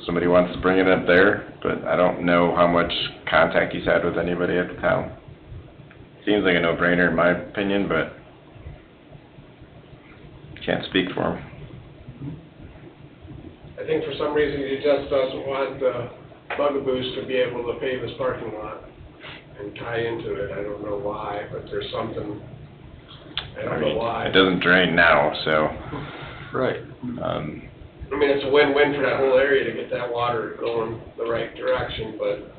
Somebody wants to bring it up there, but I don't know how much contact he's had with anybody at the town. Seems like a no-brainer in my opinion, but can't speak for him. I think for some reason he just doesn't want the bugaboos to be able to pave his parking lot and tie into it. I don't know why, but there's something, I don't know why. It doesn't drain now, so, Right. I mean, it's a win-win for that whole area to get that water going the right direction, but,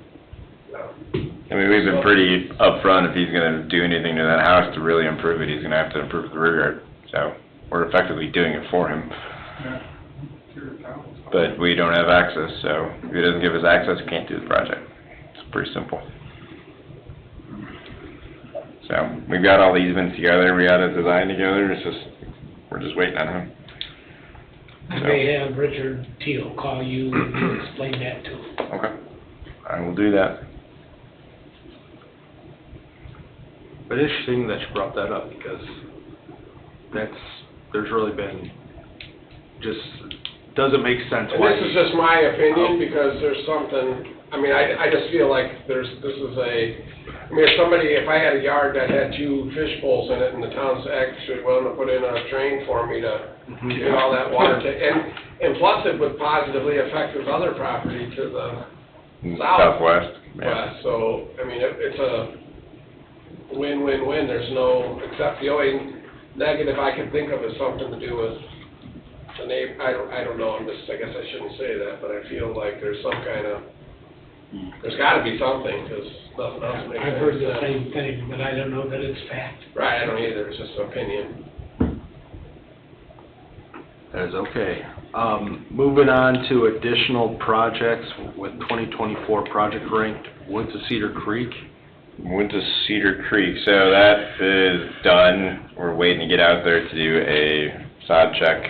I mean, we've been pretty upfront, if he's gonna do anything to that house to really improve it, he's gonna have to improve the rear yard. So, we're effectively doing it for him. Yeah. Tear it down. But we don't have access, so if he doesn't give us access, we can't do the project. It's pretty simple. So, we've got all the easements together, we got a design together, it's just, we're just waiting on him. I may have Richard Teal call you and explain that to him. Okay, I will do that. But interesting that you brought that up, because there's really been, just, doesn't make sense And why. this is just my opinion, because there's something, I mean, I just feel like if I had a yard that had 2 fish bowls in it, and the town's actually willing to put in a drain for me to get all that water and plus it would positively affect his other property to the Southwest, yeah. west, so, I mean, it's a win-win-win, there's no, except the only negative I can think of is something to do with the neighbor, I don't know, I guess I shouldn't say that, but I feel like there's some kind of, there's gotta be something, because nothing else makes sense. I've heard the same thing, but I don't know that it's fact. Right, I don't either, it's just opinion. That is okay. Moving on to additional projects with 2024 project ranked, Woods of Cedar Creek. Went to Cedar Creek, so that is done. We're waiting to get out there to do a sod check.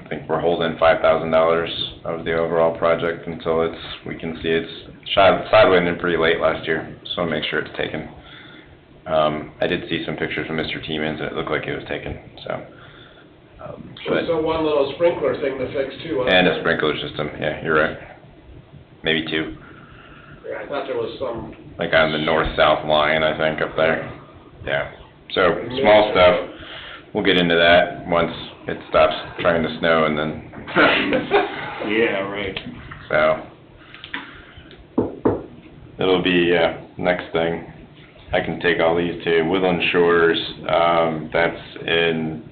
I think we're holding $5,000 of the overall project until we can see it's sod went in pretty late last year, so I'll make sure it's taken. I did see some pictures from Mr. Tiemans and it looked like it was taken, so. But, So one little sprinkler thing to fix too, wasn't and a there? sprinkler system, yeah, you're right. Maybe 2. Yeah, I thought there was some. Like on the north-south line, I think, up there. Yeah, so, small stuff. We'll get into that once it stops trying to snow and then, Yeah, right. so. It'll be, next thing. I can take all these to Woodland Shores, that's in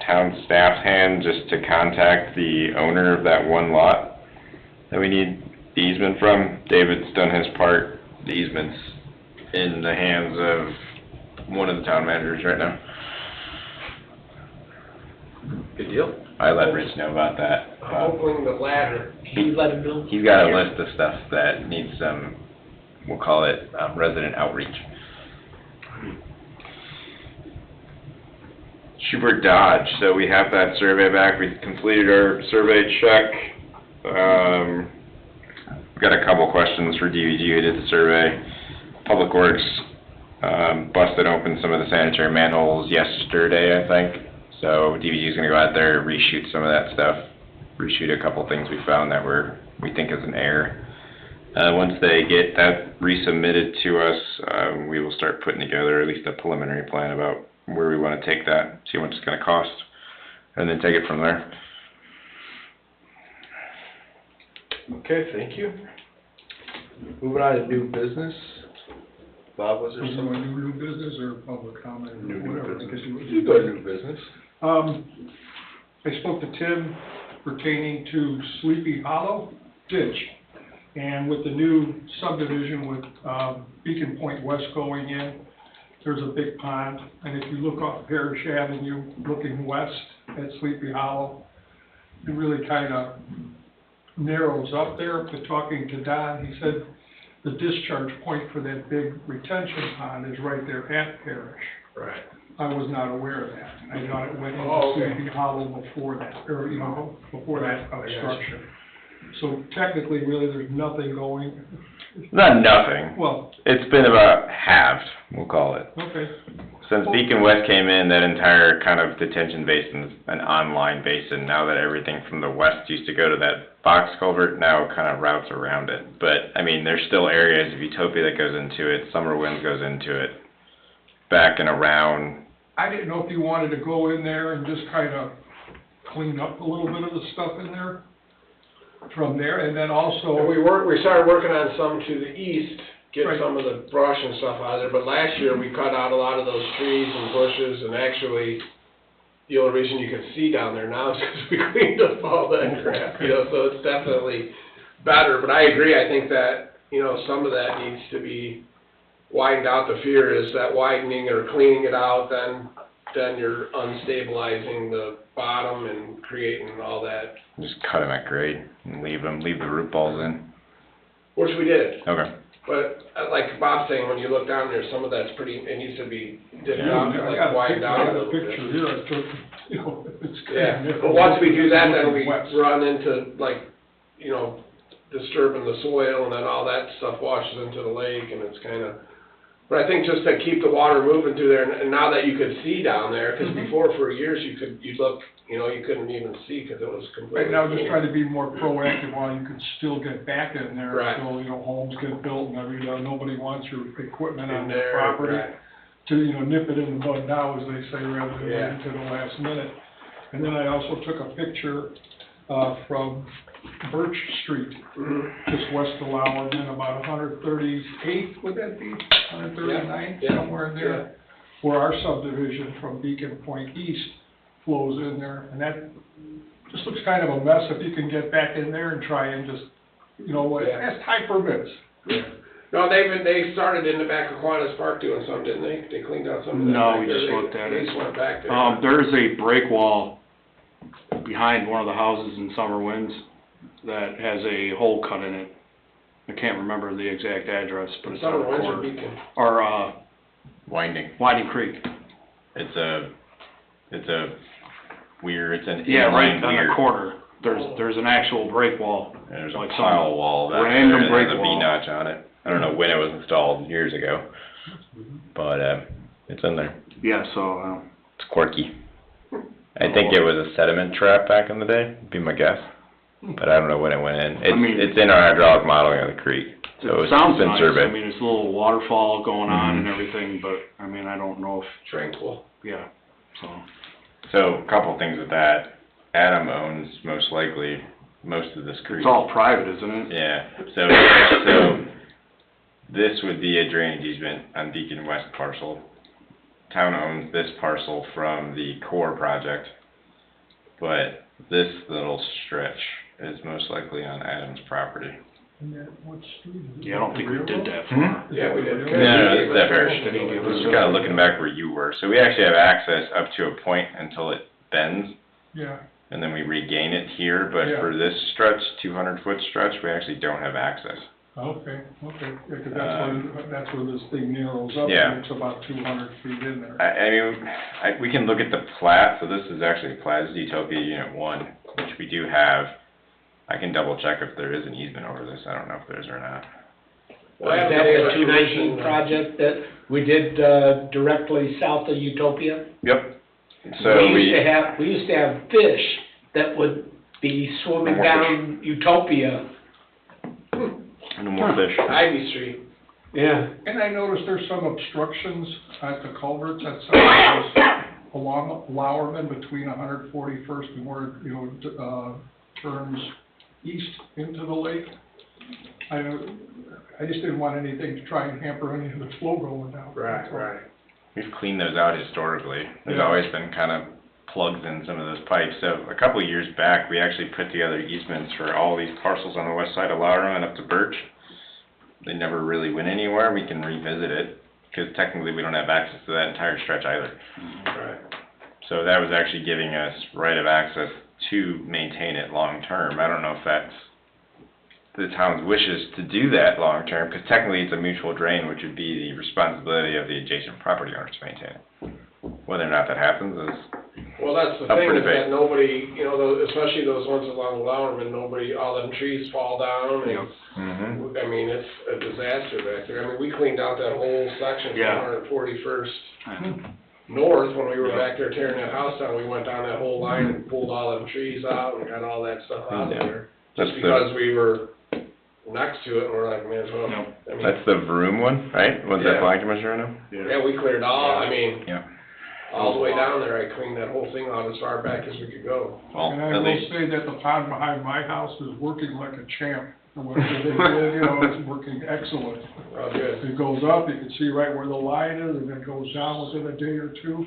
town staff's hand, just to contact the owner of that one lot that we need the easement from. David's done his part. The easement's in the hands of one of the town managers right now. Good deal. I let Rich know about that. Hopefully the ladder. Can you let him know? He's got a list of stuff that needs some, we'll call it, resident outreach. Schubert Dodge, so we have that survey back, we completed our survey check. We've got a couple questions for DVG who did the survey. Public Works, busted open some of the sanitary manholes yesterday, I think. So DVG is gonna go out there, reshoot some of that stuff, reshoot a couple things we found that we think is an error. Once they get that resubmitted to us, we will start putting together at least a preliminary plan about where we wanna take that, see what it's gonna cost, and then take it from there. Okay, thank you. Moving on to new business. Bob, was there So you something? want to do new business or public comment or New whatever? business. because You go to new business. I spoke to Tim pertaining to Sleepy Hollow Ditch. And with the new subdivision with Beacon Point West going in, there's a big pond. And if you look off Parish Avenue, looking west at Sleepy Hollow, it really kind of narrows up there. But talking to Don, he said the discharge point for that big retention pond is right there at Parish. Right. I was not aware of that. I thought it went Oh, into okay. Sleepy Hollow before that, or, before that I got you. obstruction. So technically, really, there's nothing going, Not nothing. well, It's been about halved, we'll call it. okay, Since Beacon West came in, that entire kind of detention basin's an online basin. Now that everything from the west used to go to that box culvert, now kind of routes around it. But, I mean, there's still areas of Utopia that goes into it, Summer Wind goes into it, back and around. I didn't know if you wanted to go in there and just kind of clean up a little bit of the stuff in there from there, and then And also, we started working on some to the east, get Right. some of the brush and stuff out of there, but last year we cut out a lot of those trees and bushes, and actually, the only reason you can see down there now is because we cleaned up all that crap, so it's definitely better, but I agree, I think that, some of that needs to be widened out, the fear is that widening or cleaning it out, then you're unstabilizing the bottom and creating all that, Just cut them at grade and leave the root balls in. which we did. Okay. But like Bob's saying, when you look down there, some of that's pretty, it needs to be dipped Yeah, out, I like got widened out a a little bit. picture here, I took, you know, it's. Yeah, but once we do that, then we West. run into like, you know, disturbing the soil and then all that stuff washes into the lake and it's kinda, but I think just to keep the water moving through there and now that you could see down there, cause before for years you'd look, you know, you couldn't even see cause it was completely. Right now, just clean. trying to be more proactive while you can still get back in there. Right. So, you know, homes get built and everything, nobody wants your equipment on In their there, property. right. To, you know, nip it in the bud now, as they say, rather than Yeah. wait until the last minute. And then I also took a picture, from Birch Street, Mhm. just west of Lowerman, about 138th, would that be? 139th, Yeah, yeah, somewhere in there, where our subdivision from Beacon Point East flows in there, and that just looks kind of a mess if you can get back in there and try and just, you know, Yeah. as time permits. Yeah. No, they started in the back of Kiwanis Park doing some, didn't they? They cleaned out some of that. No, back we there. just They- looked at They it. just went back there. There's a break wall behind one of the houses in Summer Winds that has a hole cut in it. I can't remember the exact address, but it's on Summer the Winds or corner. Beacon? Or, Winding. Winding Creek. It's a weird, it's an Yeah, right inline on weird. the corner. There's an actual break wall. And there's a like pile some wall back there, random and break there's a wall. V-notch on it. I don't know when it was installed, years ago, but, it's in there. Yeah, so, It's quirky. I think it was a sediment trap back in the day, would be my guess, but I don't know when it went in. I mean- It's in our hydraulic modeling of the creek, so it it's sounds been nice. surveyed. I mean, it's a little waterfall going on and Mhm. everything, but, I mean, I don't know if, Tranquil. yeah, so. So, a couple things with that. Adam owns most likely most of this creek. It's all private, isn't it? Yeah, so this would be a drainage easement on Beacon West parcel. Town owns this parcel from the core project, but this little stretch is most likely on Adam's property. And that, what street is it? Yeah, I don't think we did that Hmm? far. Yeah, we did. No, it's that parish. Did he give This us is a- kinda looking back where you were, so we actually have access up to a point until it bends, Yeah, and then we regain it here, but Yeah. for this stretch, 200-foot stretch, we actually don't have access. okay, yeah, 'cause that's where this thing narrows up, Yeah. and it's about 200 feet in there. I mean, we can look at the plat, so this is actually plat, this is Utopia Unit 1, which we do have. I can double check if there is an easement over this, I don't know if there is or not. Well, I Is have that the the 219 resolution. project that we did, directly south of Utopia? Yep. So We used to have fish that would be swimming No more fish. down Utopia. No more fish. Ivy Street. Yeah. And I noticed there's some obstructions at the culverts at some of those along Lowerman between 141st and where, you know, turns east into the lake. I just didn't want anything to try and hamper any of the flow going down. Right. We've cleaned those out historically. There's Yeah. always been kind of plugs in some of those pipes. So a couple of years back, we actually put together easements for all these parcels on the west side of Lowerman up to Birch. They never really went anywhere. We can revisit it, because technically we don't have access to that entire stretch either. Right. So that was actually giving us right of access to maintain it long-term. I don't know if that's the town's wishes to do that long-term, because technically it's a mutual drain, which would be the responsibility of the adjacent property owners to maintain it. Whether or not that happens is, Well, that's the Up thing, for is debate. that nobody, you know, especially those ones along Lowerman, nobody, all them trees fall down and, I mean, it's a disaster back there. I mean, we cleaned out that whole section from Yeah. 141st north when we were back there tearing that house down. We went down that whole line and pulled all them trees out and got all that stuff out of Yeah. there. That's Just the- because we were next to it, and we're like, man, well, Yep. I mean, that's the Vroom one, right? Was Yeah. that Plan Commissioner now? yeah, we cleared all, I mean, Yeah. all the way down there, I cleaned that whole thing out as far back as we could go. Well, And I at will least, say that the pond behind my house is working like a champ. Whatever they did, you know, it's working excellent. Oh, good. It goes up, you can see right where the line is, and then it goes down within a day or two.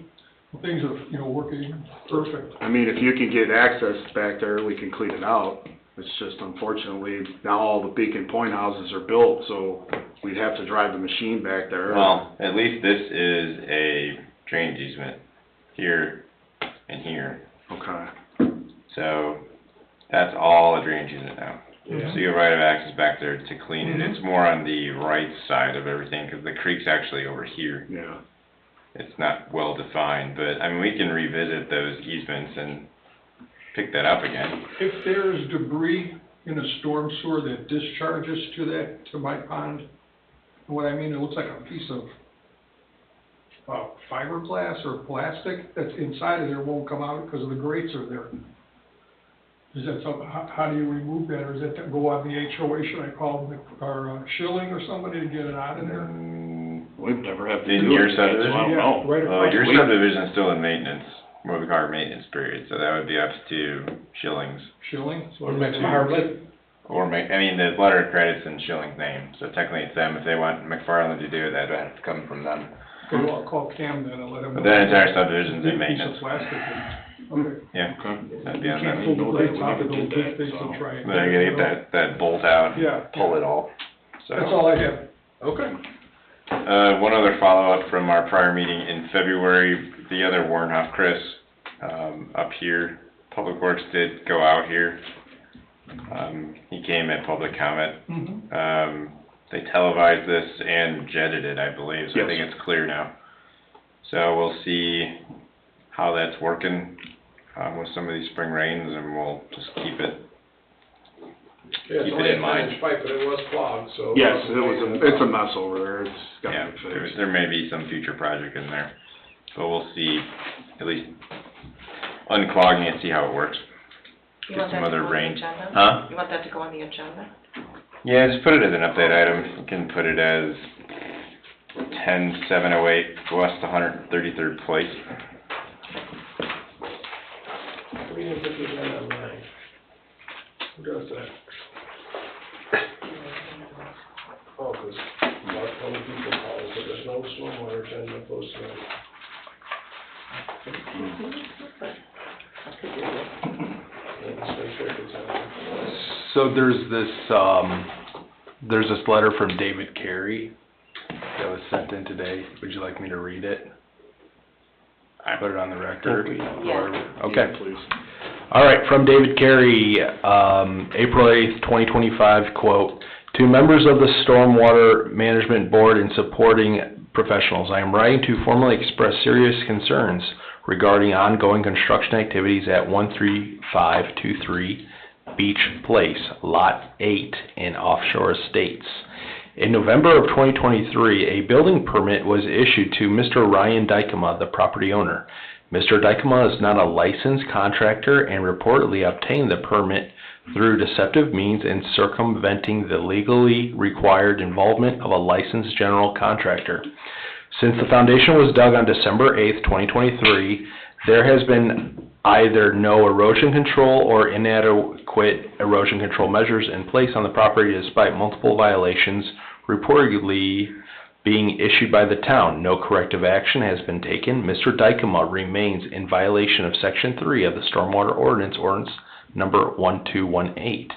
Things are, you know, working perfect. I mean, if you can get access back there, we can clean it out. It's just unfortunately, now all the Beacon Point houses are built, so we'd have to drive the machine back there. Well, at least this is a drainage easement here and here. Okay. So that's all a drainage easement now. Yeah. So you have right of access back there to clean it. It's more on the right side of everything, because the creek's actually over here. Yeah. It's not well defined, but, I mean, we can revisit those easements and pick that up again. If there's debris in a storm sewer that discharges to my pond, what I mean, it looks like a piece of fiberglass or plastic that's inside of there won't come out because the grates are there. Is that something, how do you remove that, or does that go on the HOA? Should I call Schilling or somebody to get it out of there? We've never had to In do your it, so I subdivision? don't Yeah, know. right Well, across. your the- subdivision's still in maintenance, what we call our maintenance period, so that would be up to Shillings. Schilling? Or McFarland. Or I mean, the letter of credit's in Shilling's name, so technically it's them. If they want McFarland to do it, that'd have to come from them. Okay, well, I'll call Cam then and let him know. But that entire subdivision's in Big piece maintenance. of plastic in- Okay. Yeah, Okay. that'd be You on can't them. pull the know grates that we out of never those did big that, things so. and try and. Then you gotta get that bolt out, Yeah. pull it all, so. That's all I have. Okay. One other follow-up from our prior meeting in February, the other Warrenhoff, Chris, up here, Public Works did go out here. He came at public comment. Mhm. They televised this and jetted it, I believe, so I think Yes. it's clear now. So we'll see how that's working, with some of these spring rains, and we'll just keep it. Yeah, it's Keep it only in a mind. 10-inch pipe, but it was clogged, so. Yes, it's a mess over there, it's Yeah, gotta be fixed. there may be some future project in there, but we'll see, at least unclogging it, see how it works. You Get want some that to other go on the rain. agenda? Huh? You want that to go on the agenda? Yeah, just put it as an update item. You can put it as 10-708 West 133rd Place. We didn't put these in online. Who does that? Oh, 'cause about 20 people called, but there's no stormwater agenda posted. Let's make sure it's on. So there's this letter from David Carey that was sent in today. Would you like me to read it? I put it on the record? Yeah. Okay. Please. All right, from David Carey, April 8th, 2025, quote, "To members of the Stormwater Management Board and supporting professionals, I am writing to formally express serious concerns regarding ongoing construction activities at 13523 Beach Place, Lot 8 in Offshore Estates. In November of 2023, a building permit was issued to Mr. Ryan Dykema, the property owner. Mr. Dykema is not a licensed contractor and reportedly obtained the permit through deceptive means and circumventing the legally required involvement of a licensed general contractor. Since the foundation was dug on December 8th, 2023, there has been either no erosion control or inadequate erosion control measures in place on the property despite multiple violations reportedly being issued by the town. No corrective action has been taken. Mr. Dykema remains in violation of Section 3 of the Stormwater Ordinance number 1218.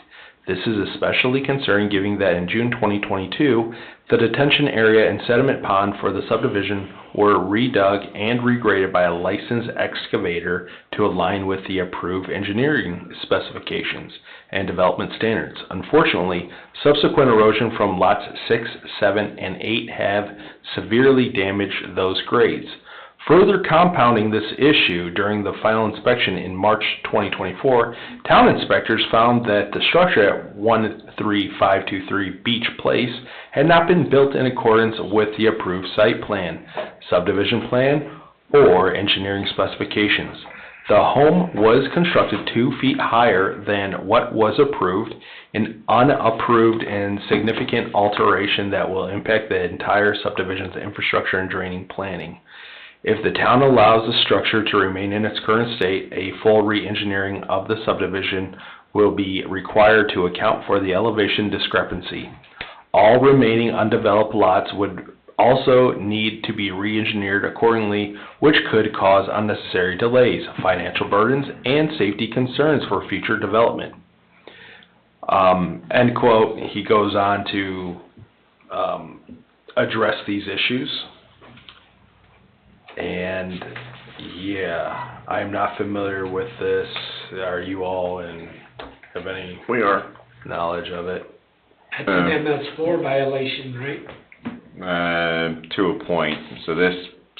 This is especially concerning given that in June 2022, the detention area and sediment pond for the subdivision were redug and regraded by a licensed excavator to align with the approved engineering specifications and development standards. Unfortunately, subsequent erosion from lots 6, 7, and 8 have severely damaged those grades. Further compounding this issue, during the final inspection in March 2024, town inspectors found that the structure at 13523 Beach Place had not been built in accordance with the approved site plan, subdivision plan, or engineering specifications. The home was constructed 2 feet higher than what was approved, an unapproved and significant alteration that will impact the entire subdivision's infrastructure and draining planning. If the town allows the structure to remain in its current state, a full re-engineering of the subdivision will be required to account for the elevation discrepancy. All remaining undeveloped lots would also need to be re-engineered accordingly, which could cause unnecessary delays, financial burdens, and safety concerns for future development." End quote. He goes on to address these issues. And, yeah, I'm not familiar with this. Are you all, and have any We are. knowledge of it? That's an MS4 violation, right? To a point, so this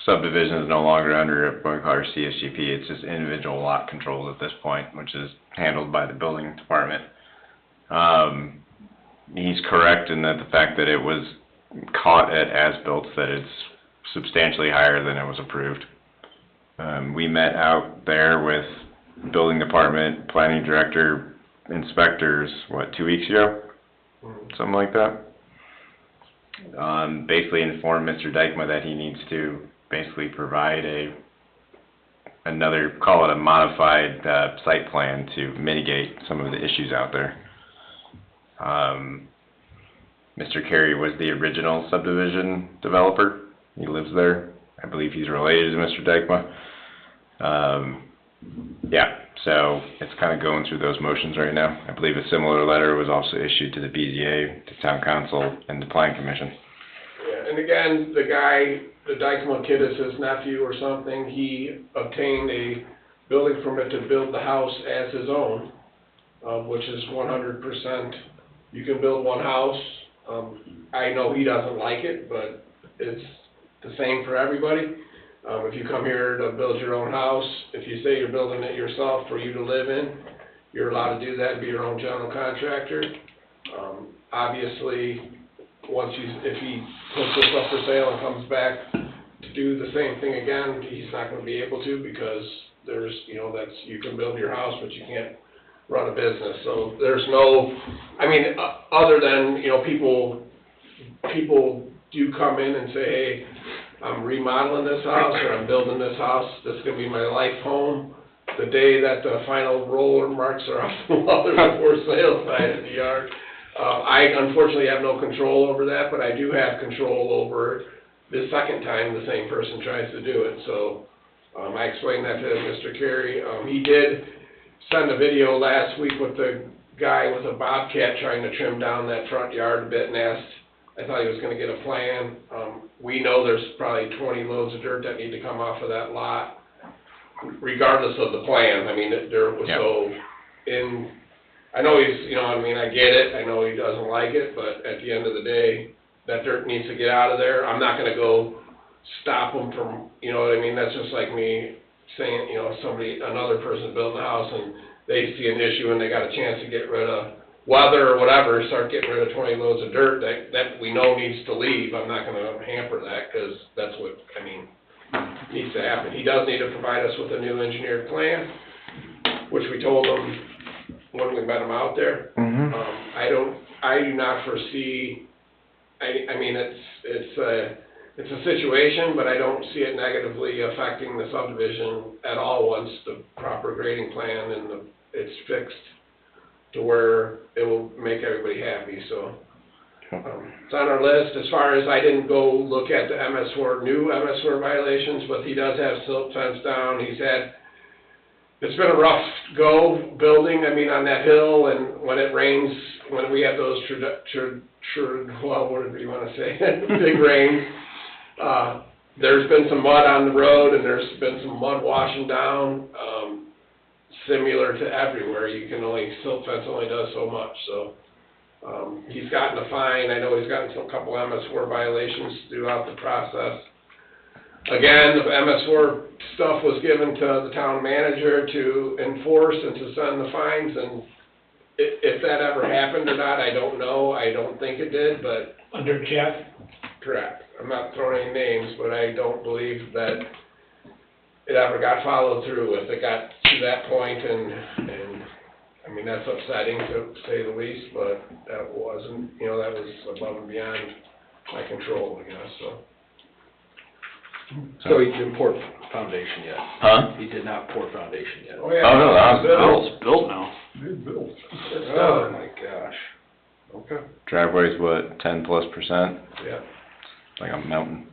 subdivision is no longer under what we call our CSGP, it's just individual lot controls at this point, which is handled by the building department. He's correct in that the fact that it was caught at as-built, that it's substantially higher than it was approved. We met out there with building department, planning director, inspectors, 2 weeks ago? Something like that. Basically informed Mr. Dykma that he needs to basically provide another, call it a modified, site plan to mitigate some of the issues out there. Mr. Carey was the original subdivision developer. He lives there. I believe he's related to Mr. Dykma. Yeah, so it's kind of going through those motions right now. I believe a similar letter was also issued to the BZA, to Town Council, and the Plan Commission. Yeah, and again, the guy, the Dykma kid is his nephew or something, he obtained a building permit to build the house as his own, which is 100%, you can build one house. I know he doesn't like it, but it's the same for everybody. If you come here to build your own house, if you say you're building it yourself for you to live in, you're allowed to do that and be your own general contractor. Obviously, if he puts this up for sale and comes back to do the same thing again, he's not going to be able to, because there's, you can build your house, but you can't run a business. So there's no, other than, people do come in and say, hey, I'm remodeling this house, or I'm building this house, this is going to be my life home. The day that the final roller marks are off the wall, there's a for sale sign in the yard. I unfortunately have no control over that, but I do have control over the second time the same person tries to do it. So I explained that to Mr. Carey. He did send a video last week with the guy with a bobcat trying to trim down that front yard a bit, and I thought he was going to get a plan. We know there's probably 20 loads of dirt that need to come off of that lot, regardless of the plan. The dirt was I know he's, I get it. I know he doesn't like it, but at the end of the day, that dirt needs to get out of there. I'm not going to go stop him from, that's just like me saying, another person building a house and they see an issue and they got a chance to get rid of weather or whatever, start getting rid of 20 loads of dirt that we know needs to leave. I'm not going to hamper that, because that's what, needs to happen. He does need to provide us with a new engineered plan, which we told him when we met him out there. I do not foresee, it's a situation, but I don't see it negatively affecting the subdivision at all once the proper grading plan and it's fixed to where it will make everybody happy. So it's on our list. As far as, I didn't go look at the new MS4 violations, but he does have silt fence down. It's been a rough go building, on that hill, and when it rains, when we have those what do you want to say, big rains, there's been some mud on the road, and there's been some mud washing down, similar to everywhere. Silt fence only does so much, so he's gotten a fine. I know he's gotten a couple MS4 violations throughout the process. Again, the MS4 stuff was given to the town manager to enforce and to send the fines, and if that ever happened or not, I don't know. I don't think it did, but... Under Jeff? Correct. I'm not throwing any names, but I don't believe that it ever got followed through with. It got to that point, and that's upsetting, to say the least, but that wasn't, that was above and beyond my control, I guess, so... So he didn't pour foundation yet? Huh? He did not pour foundation yet? Oh, yeah. Oh, no, that was It's built now. It's built. Oh, my gosh. Okay. Driveway's 10+%? Yeah. Like a mountain.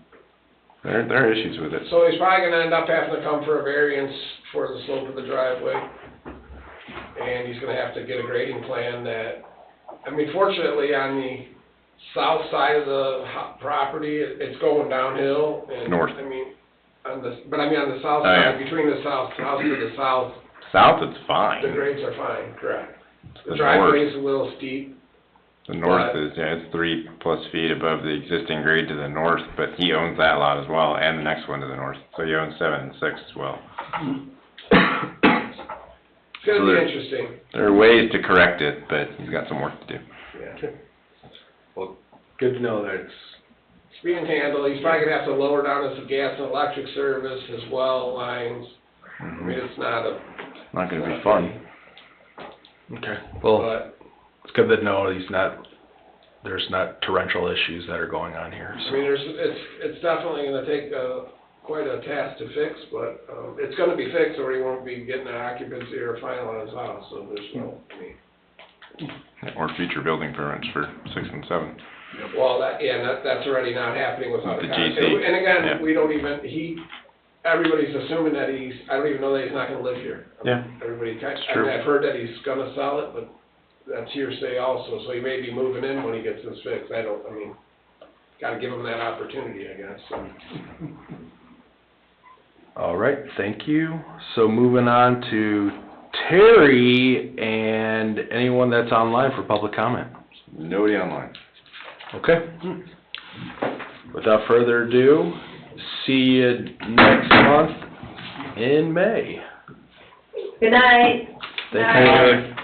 There are issues with it. So he's probably gonna end up having to come for a variance for the slope of the driveway. And he's gonna have to get a grading plan that, fortunately on south side of the property, it's going downhill and. North. I mean, on the south Oh, yeah. side, between the house to the south, South, it's fine. the grades are fine, correct. The The driveway's a little steep. The north But- is, yeah, it's 3+ feet above the existing grade to the north, but he owns that lot as well, and the next one to the north, so he owns 7 and 6 as well. It's gonna So be there- interesting, There are ways to correct it, but he's got some work to do. yeah. Good to know that it's, It's being handled, he's probably gonna have to lower down his gas and electric service as well, lines. I mean, it's not a, Not gonna be fun. okay, well, but, it's good to know there's not torrential issues that are going on here, I so. mean, it's definitely gonna take, quite a task to fix, but, it's gonna be fixed or he won't be getting an occupancy or final on his house, so there's no, I mean. Or future building permits for 6 and 7. Well, that's already not happening without a The contract. GC, And again, yeah. we don't even, everybody's assuming that I don't even know that he's not gonna live here. Yeah. Everybody, It's I true. mean, I've heard that he's gonna sell it, but that's hearsay also, so he may be moving in when he gets this fixed, I mean, gotta give him that opportunity, I guess, so. All right, thank you. So moving on to Terry and anyone that's online for public comment. Nobody online. Okay. Without further ado, see you next month in May. Good night. Thank you.